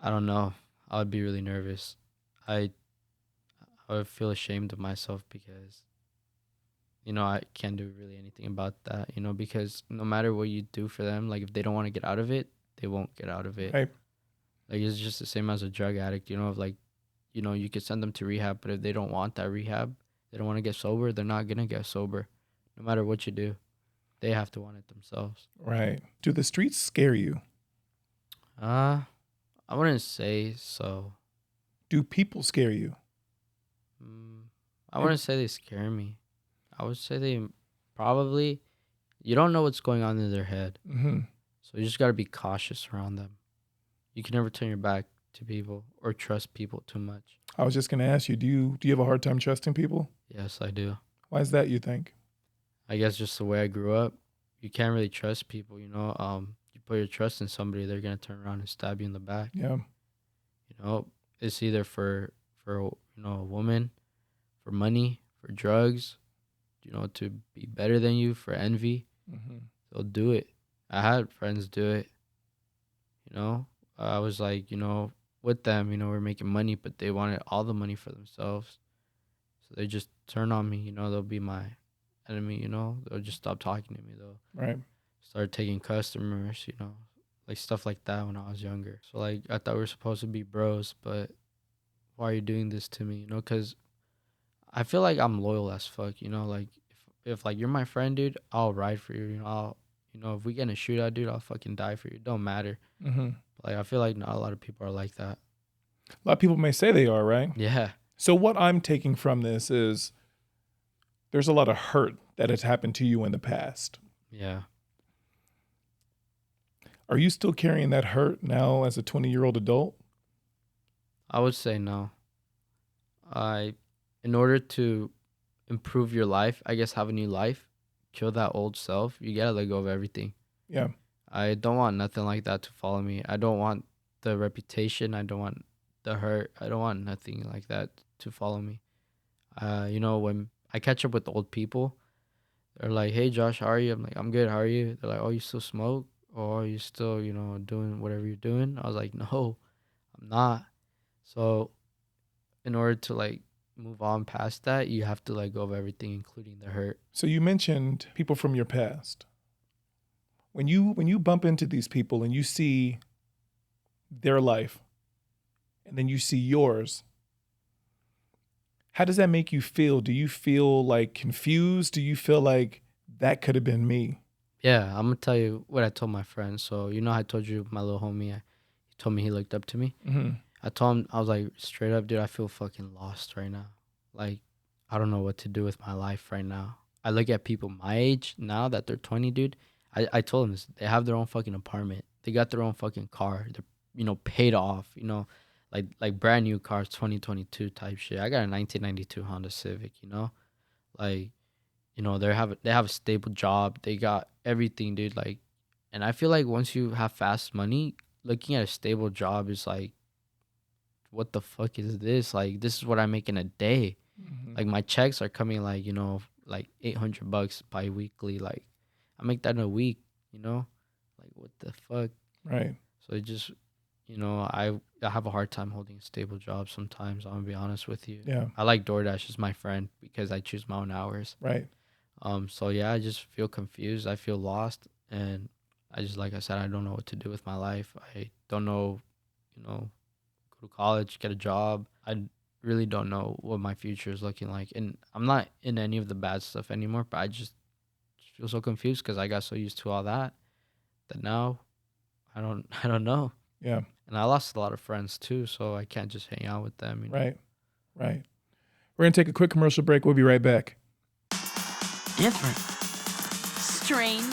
I don't know. I would be really nervous. I I would feel ashamed of myself because I can't do really anything about that. Because no matter what you do for them, like if they don't want to get out of it, they won't get out of it. Right. Like it's just the same as a drug addict. Like you could send them to rehab, but if they don't want that rehab, they don't want to get sober, they're not gonna get sober, no matter what you do. They have to want it themselves. Right. Do the streets scare you? I wouldn't say so. Do people scare you? I wouldn't say they scare me. I would say they probably. You don't know what's going on in their head, Mm-hmm. so you just gotta be cautious around them. You can never turn your back to people or trust people too much. I was just going to ask you, do you have a hard time trusting people? Yes, I do. Why is that, you think? I guess just the way I grew up, you can't really trust people. You put your trust in somebody, they're gonna turn around and stab you in the back. Yeah. It's either for a woman, for money, for drugs, to be better than you, for envy. Mm-hmm. They'll do it. I had friends do it. I was like, with them, we're making money, but they wanted all the money for themselves. So they just turn on me. They'll be my enemy. They'll just stop talking to me. They'll Right. start taking customers. Like stuff like that when I was younger. So like I thought we were supposed to be bros, but why are you doing this to me? Because I feel like I'm loyal as fuck. Like if like you're my friend, dude, I'll ride for you. If we get in a shootout, dude, I'll fucking die for you. It don't matter. Mm-hmm. Like I feel like not a lot of people are like that. A lot of people may say they are, right? Yeah. So what I'm taking from this is there's a lot of hurt that has happened to you in the past. Yeah. Are you still carrying that hurt now as a 20-year-old adult? I would say no. In order to improve your life, I guess have a new life, kill that old self, you gotta let go of everything. Yeah. I don't want nothing like that to follow me. I don't want the reputation. I don't want the hurt. I don't want nothing like that to follow me. When I catch up with old people, they're like, "Hey, Josh, how are you?" I'm like, "I'm good. How are you?" They're like, "Oh, you still smoke? Or are you still, doing whatever you're doing?" I was like, "No, I'm not." So, in order to like move on past that, you have to let go of everything, including the hurt. So you mentioned people from your past. When you bump into these people and you see their life and then you see yours, how does that make you feel? Do you feel like confused? Do you feel like that could have been me? Yeah, I'm gonna tell you what I told my friend. So I told you my little homie. He told me he looked up to me. Mm-hmm. I told him, I was like, straight up, dude, I feel fucking lost right now. Like, I don't know what to do with my life right now. I look at people my age now that they're 20, dude. I told them this. They have their own fucking apartment. They got their own fucking car. They're, paid off, like brand new cars, 2022 type shit. I got a 1992 Honda Civic, like, they have a stable job. They got everything, dude. Like, and I feel like once you have fast money, looking at a stable job is like, what the fuck is this? Like, this is what I make in a day. Mm-hmm. Like, my checks are coming like, like $800 bi-weekly. Like, I make that in a week, like what the fuck? Right. So it just, I have a hard time holding a stable job sometimes. I'm gonna be honest with you. Yeah. I like DoorDash as my friend because I choose my own hours. Right. So yeah, I just feel confused. I feel lost, and I just, like I said, I don't know what to do with my life. I don't know, go to college, get a job. I really don't know what my future is looking like, and I'm not in any of the bad stuff anymore. But I just feel so confused because I got so used to all that now I don't know. Yeah. And I lost a lot of friends too, so I can't just hang out with them. You know? Right. Right. We're going to take a quick commercial break. We'll be right back. Different. Strange.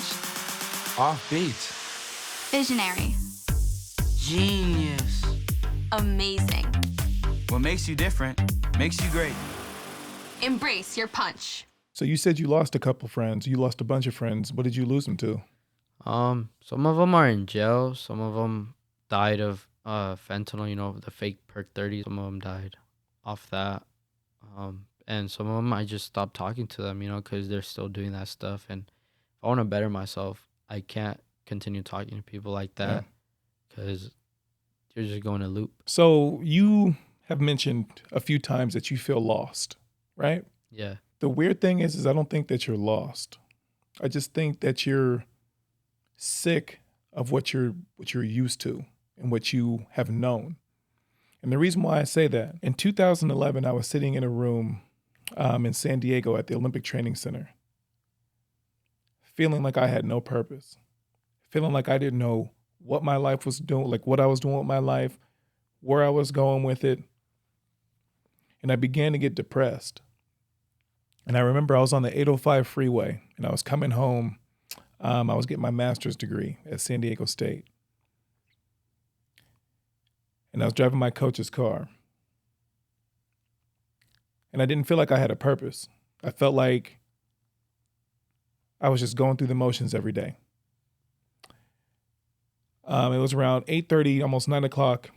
Offbeat. Visionary. Genius. Amazing. What makes you different makes you great. Embrace your punch. So you said you lost a couple friends. You lost a bunch of friends. What did you lose them to? Some of them are in jail. Some of them died of fentanyl. You know, the fake perk 30. Some of them died off that. And some of them I just stopped talking to them. You know, because they're still doing that stuff. And if I want to better myself, I can't continue talking to people like that because you're just going to loop. So you have mentioned a few times that you feel lost, right? Yeah. The weird thing is I don't think that you're lost. I just think that you're sick of what you're used to and what you have known. And the reason why I say that, in 2011, I was sitting in a room in San Diego at the Olympic Training Center, feeling like I had no purpose, feeling like I didn't know what my life was doing, like what I was doing with my life, where I was going with it. And I began to get depressed. And I remember I was on the 805 freeway and I was coming home. I was getting my master's degree at San Diego State. And I was driving my coach's car. And I didn't feel like I had a purpose. I felt like I was just going through the motions every day. It was around 8:30, almost 9 o'clock.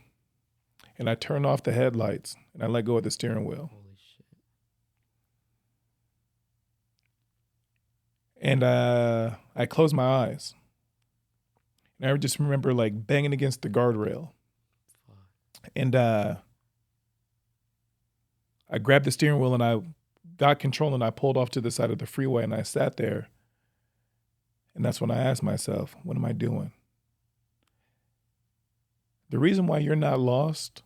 And I turned off the headlights and I let go of the steering wheel. Holy shit. And I closed my eyes. And I just remember like banging against the guardrail. And I grabbed the steering wheel and I got control and I pulled off to the side of the freeway and I sat there. And that's when I asked myself, what am I doing? The reason why you're not lost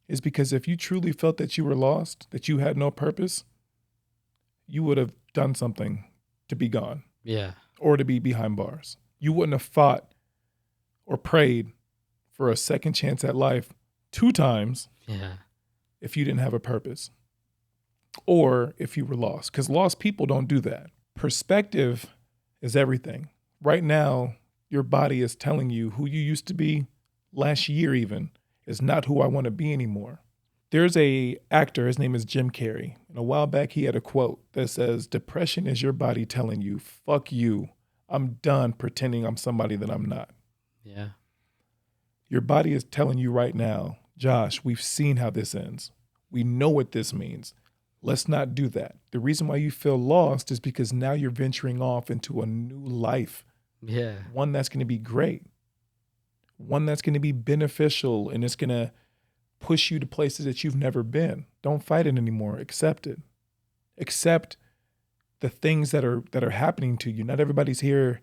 is because if you truly felt that you were lost, that you had no purpose, you would have done something to be gone. Yeah. Or to be behind bars. You wouldn't have fought or prayed for a second chance at life 2 times if you didn't have a purpose or if you were lost. Because lost people don't do that. Perspective is everything. Right now, your body is telling you who you used to be last year even is not who I want to be anymore. There's a actor, his name is Jim Carrey. And a while back, he had a quote that says, depression is your body telling you, fuck you. I'm done pretending I'm somebody that I'm not. Yeah. Your body is telling you right now, Josh, we've seen how this ends. We know what this means. Let's not do that. The reason why you feel lost is because now you're venturing off into a new life. Yeah. One that's going to be great. One that's going to be beneficial and it's going to push you to places that you've never been. Don't fight it anymore. Accept it. Accept the things that are happening to you. Not everybody's here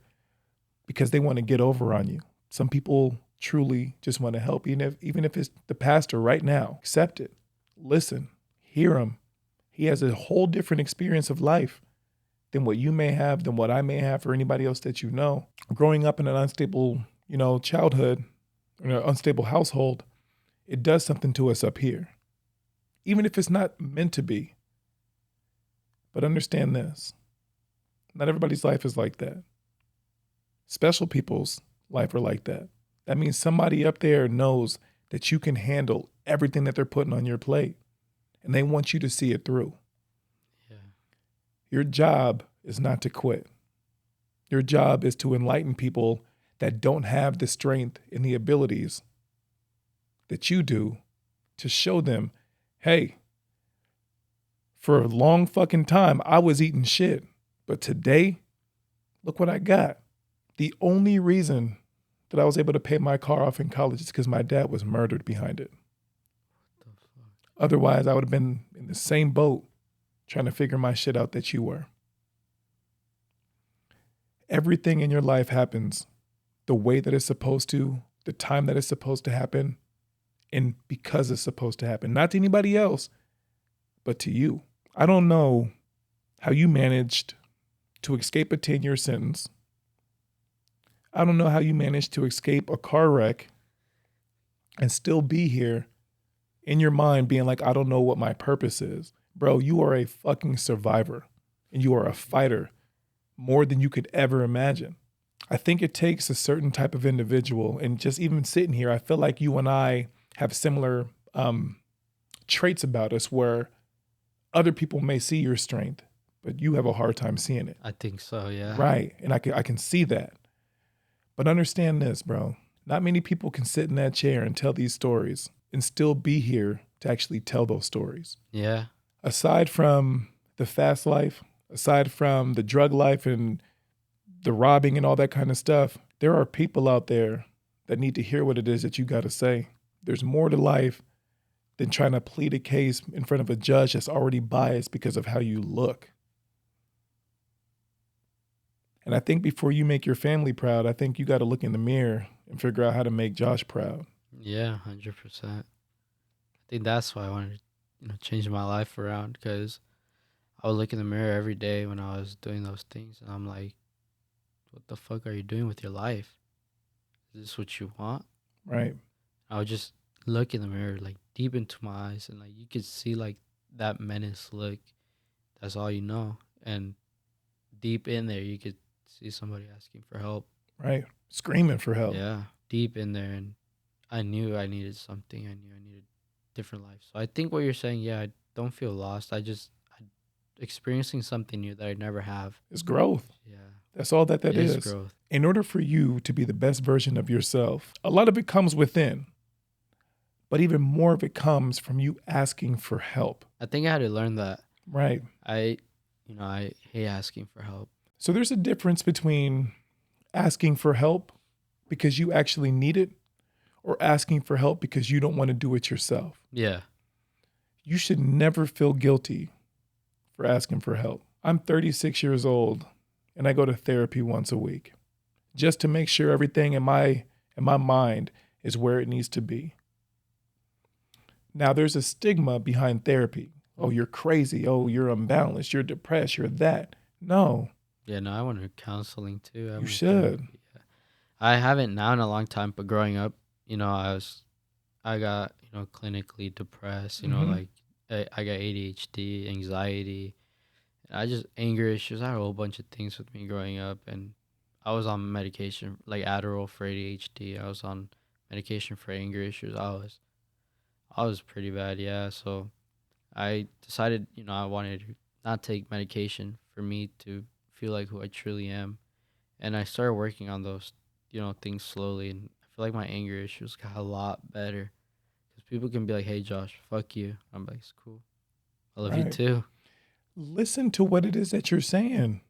because they want to get over on you. Some people truly just want to help, even if it's the pastor right now. Accept it. Listen. Hear him. He has a whole different experience of life than what you may have, than what I may have, or anybody else that you know. Growing up in an unstable childhood, in an unstable household, it does something to us up here, even if it's not meant to be. But understand this, not everybody's life is like that. Special people's life are like that. That means somebody up there knows that you can handle everything that they're putting on your plate, and they want you to see it through. Yeah. Your job is not to quit. Your job is to enlighten people that don't have the strength and the abilities that you do to show them, hey, for a long fucking time, I was eating shit. But today, look what I got. The only reason that I was able to pay my car off in college is because my dad was murdered behind it. What the fuck? Otherwise, I would have been in the same boat trying to figure my shit out that you were. Everything in your life happens the way that it's supposed to, the time that it's supposed to happen, and because it's supposed to happen. Not to anybody else, but to you. I don't know how you managed to escape a 10-year sentence. I don't know how you managed to escape a car wreck and still be here in your mind being like, I don't know what my purpose is. Bro, you are a fucking survivor and you are a fighter more than you could ever imagine. I think it takes a certain type of individual, and just even sitting here, I feel like you and I have similar traits about us where other people may see your strength, but you have a hard time seeing it. I think so, yeah. Right. And I can see that. But understand this, bro. Not many people can sit in that chair and tell these stories and still be here to actually tell those stories. Yeah. Aside from the fast life, aside from the drug life and the robbing and all that kind of stuff, there are people out there that need to hear what it is that you got to say. There's more to life than trying to plead a case in front of a judge that's already biased because of how you look. And I think before you make your family proud, I think you got to look in the mirror and figure out how to make Josh proud. Yeah, 100%. I think that's why I wanted to change my life around, because I would look in the mirror every day when I was doing those things, and I'm like, what the fuck are you doing with your life? Is this what you want? Right. I would just look in the mirror, like deep into my eyes, and like you could see like that menace look. That's all you know. And deep in there, you could see somebody asking for help. Right. Screaming for help. Yeah. Deep in there. And I knew I needed something. I knew I needed a different life. So I think what you're saying, yeah, I don't feel lost. I experiencing something new that I never have. It's growth. Yeah. That's all that It is. is growth. In order for you to be the best version of yourself, a lot of it comes within, but even more of it comes from you asking for help. I think I had to learn that. Right. I hate asking for help. So there's a difference between asking for help because you actually need it or asking for help because you don't want to do it yourself. Yeah. You should never feel guilty for asking for help. I'm 36 years old and I go to therapy once a week just to make sure everything in my mind is where it needs to be. Now, there's a stigma behind therapy. Oh, you're crazy. Oh, you're unbalanced. You're depressed. You're that. No. Yeah, no, I went to counseling too. You should. Yeah. I haven't now in a long time, but growing up, I got, clinically depressed, like I got ADHD, anxiety, anger issues. I had a whole bunch of things with me growing up, and I was on medication like Adderall for ADHD. I was on medication for anger issues. I was pretty bad, yeah. So I decided, I wanted to not take medication for me to feel like who I truly am. And I started working on those, things slowly. And I feel like my anger issues got a lot better. Because people can be like, hey, Josh, fuck you. I'm like, it's cool. I love you Right. too. Listen to what it is that you're saying.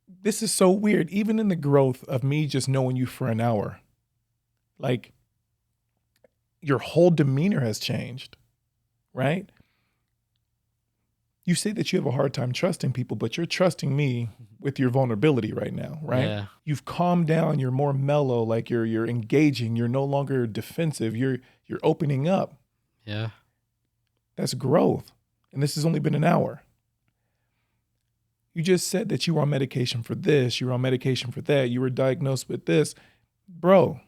This is so weird. Even in the growth of me just knowing you for an hour, like your whole demeanor has changed, right? You say that you have a hard time trusting people, but you're trusting me with your vulnerability right now, right? Yeah. You've calmed down. You're more mellow. Like you're engaging. You're no longer defensive. You're opening up. Yeah. That's growth. And this has only been an hour. You just said that you were on medication for this. You were on medication for that. You were diagnosed with this. Bro,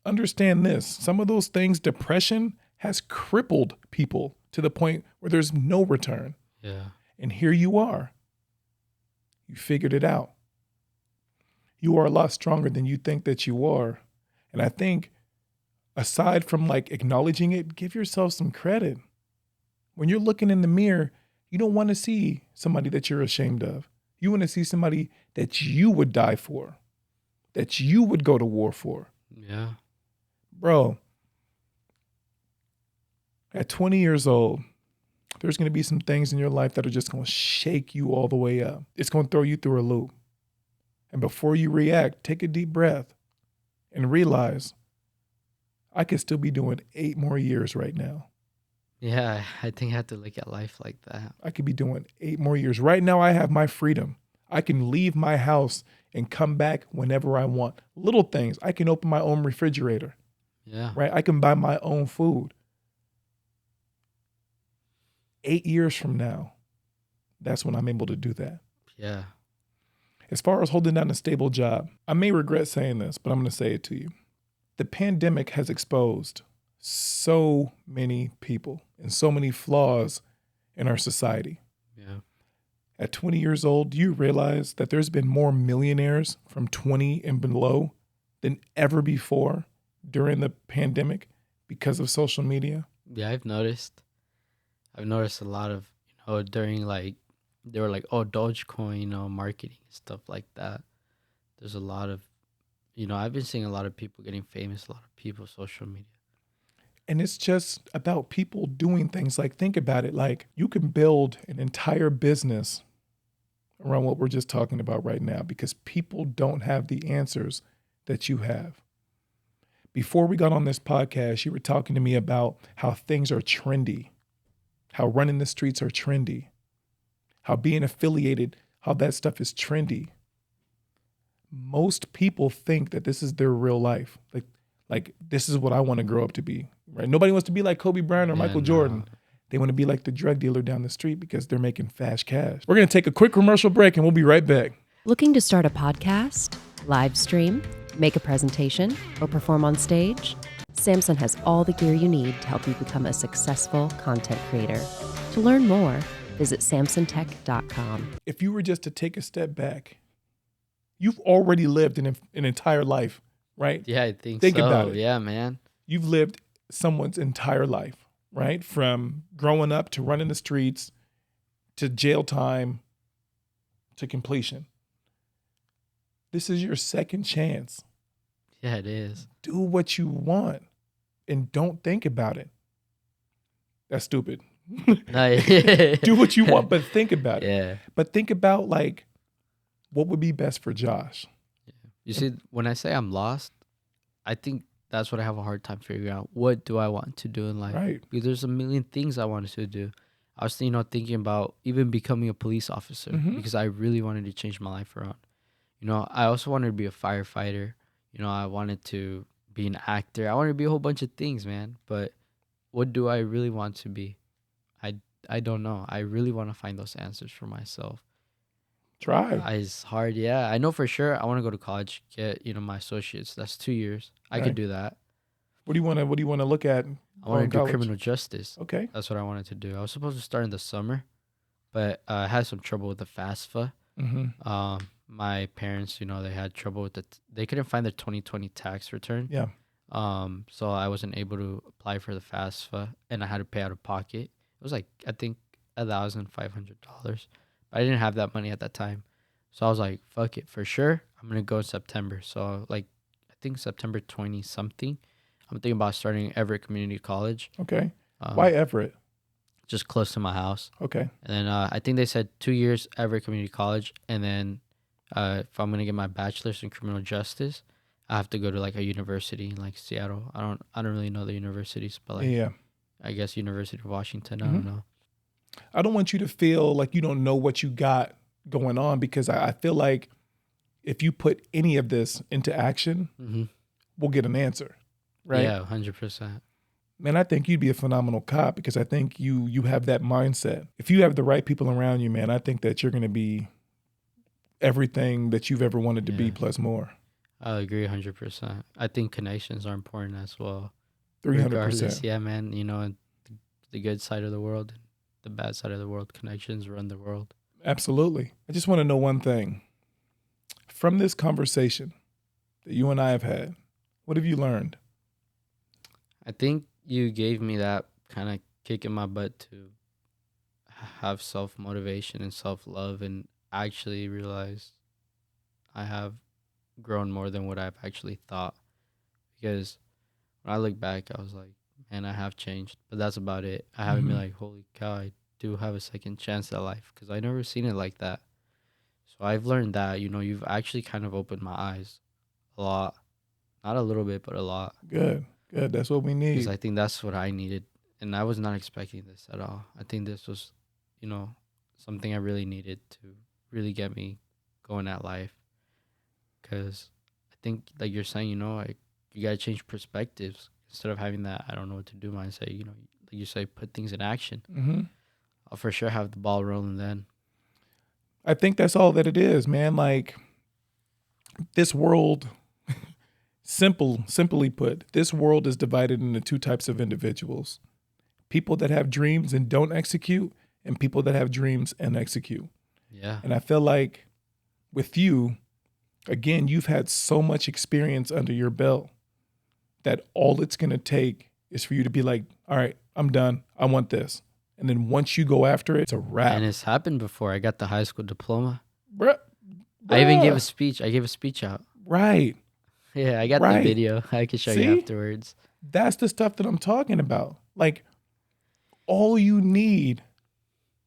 understand this. Some of those things, depression has crippled people to the point where there's no return. Yeah. And here you are. You figured it out. You are a lot stronger than you think that you are. And I think aside from like acknowledging it, give yourself some credit. When you're looking in the mirror, you don't want to see somebody that you're ashamed of. You want to see somebody that you would die for, that you would go to war for. Yeah. Bro, at 20 years old, there's going to be some things in your life that are just going to shake you all the way up. It's going to throw you through a loop. And before you react, take a deep breath and realize I could still be doing 8 more years right now. Yeah. I think I have to look at life like that. I could be doing 8 more years. Right now, I have my freedom. I can leave my house and come back whenever I want. Little things. I can open my own refrigerator, Yeah. right? I can buy my own food. 8 years from now, that's when I'm able to do that. Yeah. As far as holding down a stable job, I may regret saying this, but I'm going to say it to you. The pandemic has exposed so many people and so many flaws in our society. Yeah. At 20 years old, do you realize that there's been more millionaires from 20 and below than ever before during the pandemic because of social media? Yeah, I've noticed a lot of, during like, they were like, oh, Dogecoin, marketing and stuff like that. There's a lot of, I've been seeing a lot of people getting famous, a lot of people, social media. And it's just about people doing things. Like, think about it. Like, you can build an entire business around what we're just talking about right now because people don't have the answers that you have. Before we got on this podcast, you were talking to me about how things are trendy, how running the streets are trendy, how being affiliated, how that stuff is trendy. Most people think that this is their real life. Like this is what I want to grow up to be, right? Nobody wants to be like Kobe Bryant or Michael Jordan. They want to be like the drug dealer down the street because they're making fast cash. We're going to take a quick commercial break and we'll be right back. Looking to start a podcast, live stream, make a presentation, or perform on stage? Samson has all the gear you need to help you become a successful content creator. To learn more, visit samsontech.com. If you were just to take a step back, you've already lived an entire life, right? Yeah, I think Think so. about it. Yeah, man. You've lived someone's entire life, right? From growing up to running the streets to jail time to completion. This is your second chance. Yeah, it is. Do what you want and don't think about it. That's stupid. Do what you want, but think about it. Yeah. But think about like what would be best for Josh. You see, when I say I'm lost, I think that's what I have a hard time figuring out. What do I want to do in life? Right. Because there's a million things I wanted to do. I was, thinking about even becoming a police officer because I really wanted to change my life around. I also wanted to be a firefighter. I wanted to be an actor. I wanted to be a whole bunch of things, man. But what do I really want to be? I don't know. I really want to find those answers for myself. Try. It's hard, yeah. I know for sure I want to go to college, get, my associates. That's 2 years. I could do that. What do you want to look at? I want to do college? criminal justice. Okay. That's what I wanted to do. I was supposed to start in the summer, but I had some trouble with the FAFSA. Mm-hmm. My parents, they had trouble with they couldn't find their 2020 tax return. Yeah. So I wasn't able to apply for the FAFSA, and I had to pay out of pocket. It was like, I think, $1,500. But I didn't have that money at that time. So I was like, fuck it, for sure. I'm going to go in September. So I think September 20 something. I'm thinking about starting Everett Community College. Okay. Why Everett? Just close to my house. Okay. And then I think they said 2 years Everett Community College. And then if I'm going to get my bachelor's in criminal justice, I have to go to like a university in like Seattle. I don't really know the universities, but like, yeah. I guess University of Washington. I don't know. I don't want you to feel like you don't know what you got going on because I feel like if you put any of this into action, we'll get an answer, right? Yeah, 100%. Man, I think you'd be a phenomenal cop because I think you have that mindset. If you have the right people around you, man, I think that you're going to be everything that you've ever wanted to be plus more. I agree 100%. I think connections are important as well. 300%. Regardless, yeah, man. The good side of the world, the bad side of the world, connections run the world. Absolutely. I just want to know one thing. From this conversation that you and I have had, what have you learned? I think you gave me that kind of kick in my butt to have self-motivation and self-love and actually realize I have grown more than what I've actually thought. Because when I look back, I was like, man, I have changed. But that's about it. I haven't been like, holy cow, I do have a second chance at life. Because I never seen it like that. So I've learned that, you've actually kind of opened my eyes a lot. Not a little bit, but a lot. Good. That's what we need. Because I think that's what I needed. And I was not expecting this at all. I think this was, something I really needed to really get me going at life. Because I think, like you're saying, you got to change perspectives. Instead of having that, I don't know what to do mindset, like you say, put things in action. I'll for sure have the ball rolling then. I think that's all that it is, man. Like this world, simply put, this world is divided into two types of individuals: people that have dreams and don't execute, and people that have dreams and execute. Yeah. And I feel like with you, again, you've had so much experience under your belt that all it's going to take is for you to be like, all right, I'm done. I want this. And then once you go after it, it's a wrap. And it's happened before. I got the high school diploma. Bruh, I even gave bruh. a speech. I gave a speech out. Right. Yeah, I got Right. the video. I can show See? you afterwards. That's the stuff that I'm talking about. Like, all you need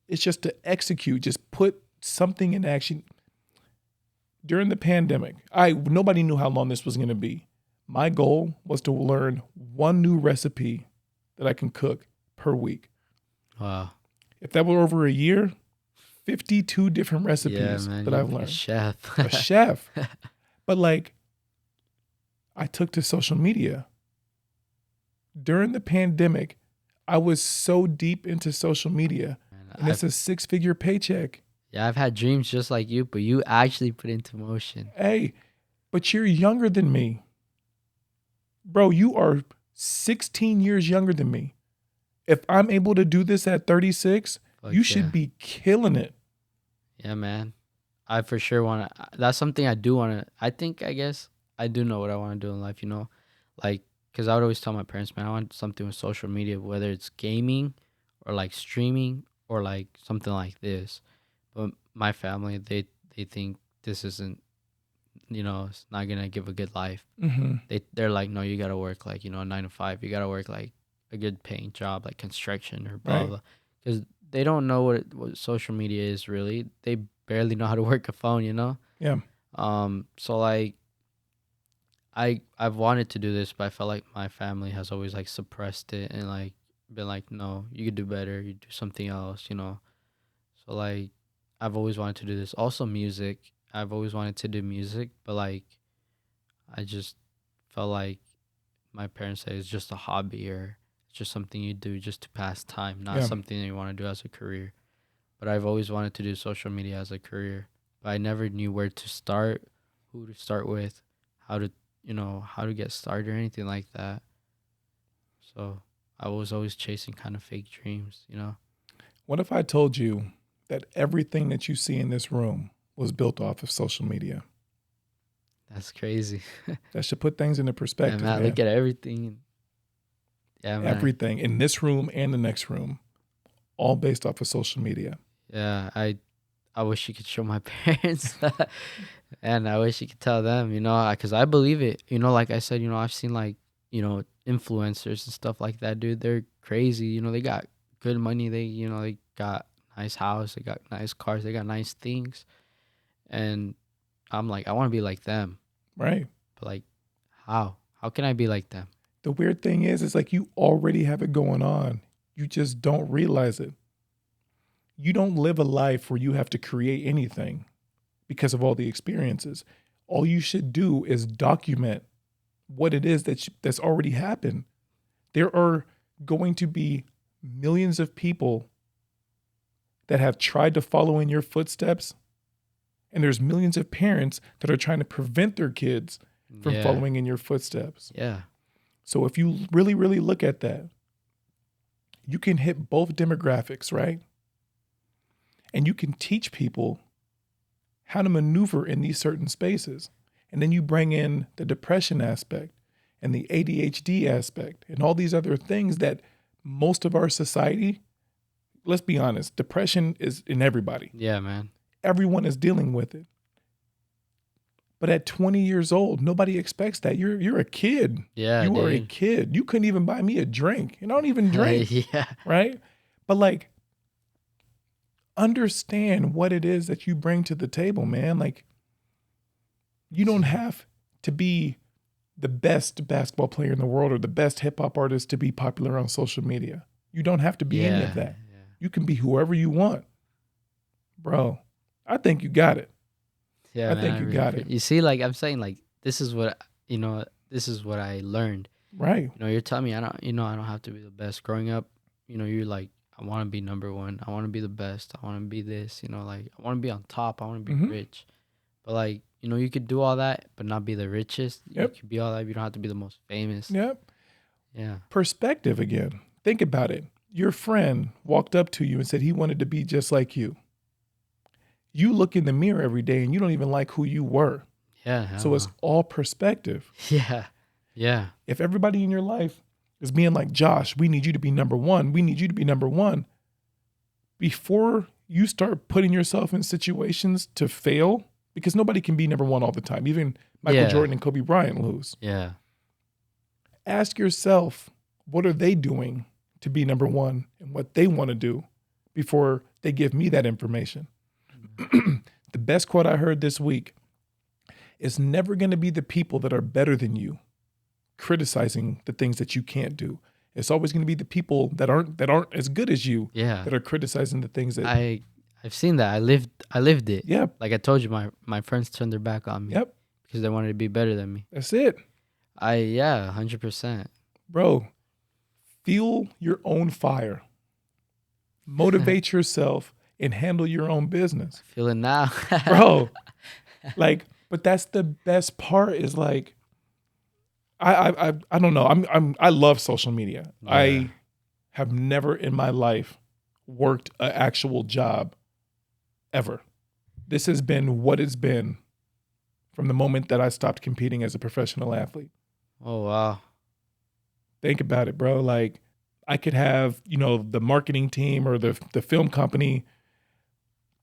is just to execute, just put something in action. During the pandemic, nobody knew how long this was going to be. My goal was to learn one new recipe that I can cook per week. Wow. If that were over a year, 52 different Yeah, recipes man. that You're I've like a learned. chef. A chef. But like, I took to social media. During the pandemic, I was so deep into social media, and it's a 6-figure paycheck. Yeah, I've had dreams just like you, but you actually put into motion. Hey, but you're younger than me. Bro, you are 16 years younger than me. If I'm able to do this at 36, Fuck you yeah. should be killing it. Yeah, man. I for sure want to. That's something I do want to. I guess I do know what I want to do in life, you know? Like, because I would always tell my parents, man, I want something with social media, whether it's gaming or like streaming or like something like this. But my family, they think this isn't, it's not going to give a good life. Mm-hmm. They're like, no, you got to work like, a 9 to 5. You got to work like a good paying job, like construction or blah, Right. blah. Because they don't know what social media is really. They barely know how to work a phone, Yeah. So like I've wanted to do this, but I felt like my family has always like suppressed it and like been like, no, you could do better, you do something else. So like I've always wanted to do this. Also music. I've always wanted to do music, but like I just felt like my parents say it's just a hobby or it's just something you do just to pass time, not Yeah. something that you want to do as a career. But I've always wanted to do social media as a career, but I never knew where to start, who to start with, how to get started or anything like that. So I was always chasing kind of fake dreams. What if I told you that everything that you see in this room was built off of social media? That's crazy. That should put things into Yeah, perspective, man, man. look at everything. Yeah, man. Everything in this room and the next room, all based off of social media. Yeah, I wish you could show my parents, and I wish you could tell them, because I believe it. Like I said, I've seen like, influencers and stuff like that, dude. They're crazy. They got good money. They got nice house. They got nice cars. They got nice things. And I'm like, I want to be like them. Right. But like, how? How can I be like them? The weird thing is, it's like you already have it going on. You just don't realize it. You don't live a life where you have to create anything because of all the experiences. All you should do is document what it is that's already happened. There are going to be millions of people that have tried to follow in your footsteps, and there's millions of parents that are trying to prevent their kids from Yeah. following in your footsteps. Yeah. So if you really, really look at that, you can hit both demographics, right? And you can teach people how to maneuver in these certain spaces. And then you bring in the depression aspect and the ADHD aspect and all these other things that most of our society, let's be honest, depression is in everybody. Yeah, man. Everyone is dealing with it. But at 20 years old, nobody expects that. You're a kid. Yeah, You are a dude. kid. You couldn't even buy me a drink. And I don't even drink, Yeah. right? But like, understand what it is that you bring to the table, man. Like, you don't have to be the best basketball player in the world or the best hip hop artist to be popular on social media. You don't have to be any of that. Yeah. You can be whoever you want. Bro, I think you got it. Yeah, I man, think you got it. You see, like I'm saying, like this is what I learned. Right. You're telling me I don't have to be the best growing up. You're like, I want to be number one. I want to be the best. I want to be this, like I want to be on top. I want to be Mhm. rich. But like, you could do all that, but not be the richest. Yep. You could be all that. You don't have to be the most famous. Yep. Yeah. Perspective again. Think about it. Your friend walked up to you and said he wanted to be just like you. You look in the mirror every day and you don't even like who you were. Yeah. So it's all perspective. Yeah. Yeah. If everybody in your life is being like, Josh, we need you to be number one. We need you to be number one. Before you start putting yourself in situations to fail, because nobody can be number one all the time. Even Michael Yeah. Jordan and Kobe Bryant lose. Yeah. Ask yourself, what are they doing to be number one and what they want to do before they give me that information? The best quote I heard this week: it's never going to be the people that are better than you criticizing the things that you can't do. It's always going to be the people that aren't as good as you Yeah. that are criticizing the things that. I've seen that. I lived it. Yep. Like I told you, my friends turned their back on me. Yep. Because they wanted to be better than me. That's it. 100%. Bro, feel your own fire. Motivate yourself and handle your own business. Feel it now. Bro, like, but that's the best part is like, I don't know. I love social media. Yeah. I have never in my life worked an actual job ever. This has been what it's been from the moment that I stopped competing as a professional athlete. Oh, wow. Think about it, bro. Like, I could have, the marketing team or the film company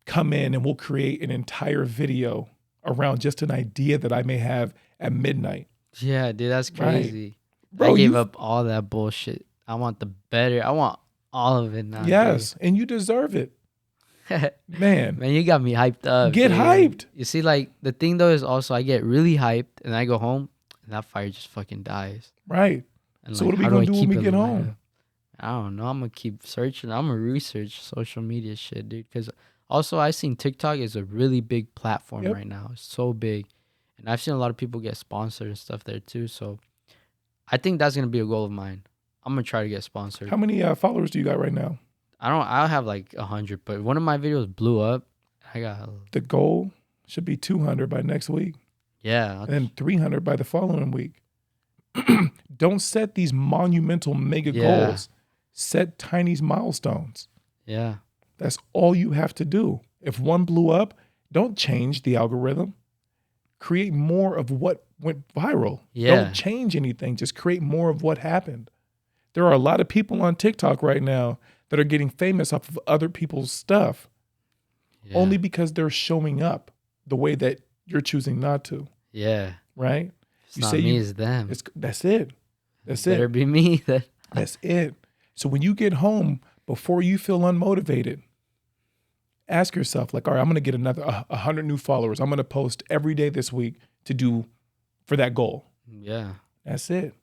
come in and we'll create an entire video around just an idea that I may have at midnight. Yeah, dude, that's crazy. Bro, I gave up all that bullshit. I want all of it now. Yes, and you deserve it. Dude. Man, Man, you got me hyped up. Get dude. hyped. You see, like, the thing, though, is also I get really hyped and I go home and that fire just fucking dies. right. And So like, what are we how do gonna I do when keep we it get alive? home? I don't know. I'm going to keep searching. I'm going to research social media shit, dude. Because also, I seen TikTok is a really big platform Yep. right now. It's so big. And I've seen a lot of people get sponsored and stuff there, too. So I think that's going to be a goal of mine. I'm going to try to get sponsored. How many followers do you got right now? I'll have like 100, but one of my videos blew up. I got, The goal should be 200 by next week yeah. and then 300 by the following week. Don't set these monumental mega Yeah. goals. Set tiny milestones. Yeah. That's all you have to do. If one blew up, don't change the algorithm. Create more of what went viral. Yeah. Don't change anything. Just create more of what happened. There are a lot of people on TikTok right now that are getting famous off of other people's stuff Yeah. only because they're showing up the way that you're choosing not to, Yeah. right? It's You not say me, you- it's them. That's it. That's Better it. be me. That's it. So when you get home, before you feel unmotivated, ask yourself, like, all right, I'm going to get another 100 new followers. I'm going to post every day this week to do for that goal. Yeah. That's it.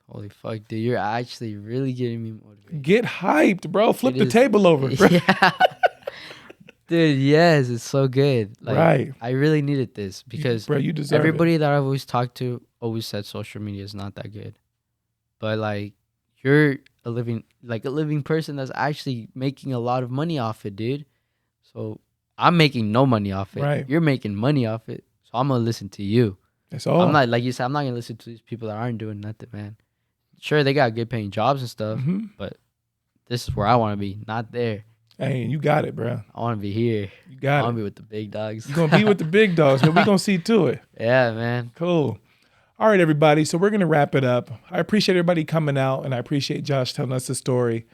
Holy fuck, dude. You're actually really getting me motivated. Get hyped, bro. Flip It the is- table over. Bro. Yeah. Dude, yes, it's so good. Like, Right. I really needed this because Bro, you deserve everybody that I've always talked to always said social media is not that good. But like, you're a living person that's actually making a lot of money off it, dude. So I'm making no money off it. Right. You're making money off it. So I'm gonna listen to you. it. That's all. I'm not, like you said, I'm not gonna listen to these people that aren't doing nothing, man. Sure, they got good paying jobs and stuff, Mhm. but this is where I want to be, not there. Hey, you got it, bro. I want to be here. You I got want it. to be with the big dogs. You're going to be with the big dogs, but we're going to see to it. Yeah, man. Cool. All right, everybody. So we're going to wrap it up. I appreciate everybody coming out, and I appreciate Josh telling us the story.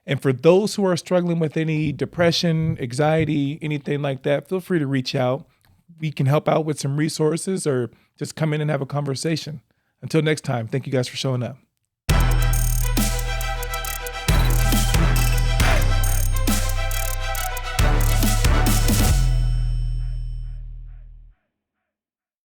And for those who are struggling with any depression, anxiety, anything like that, feel free to reach out. We can help out with some resources or just come in and have a conversation. Until next time, thank you guys for showing up.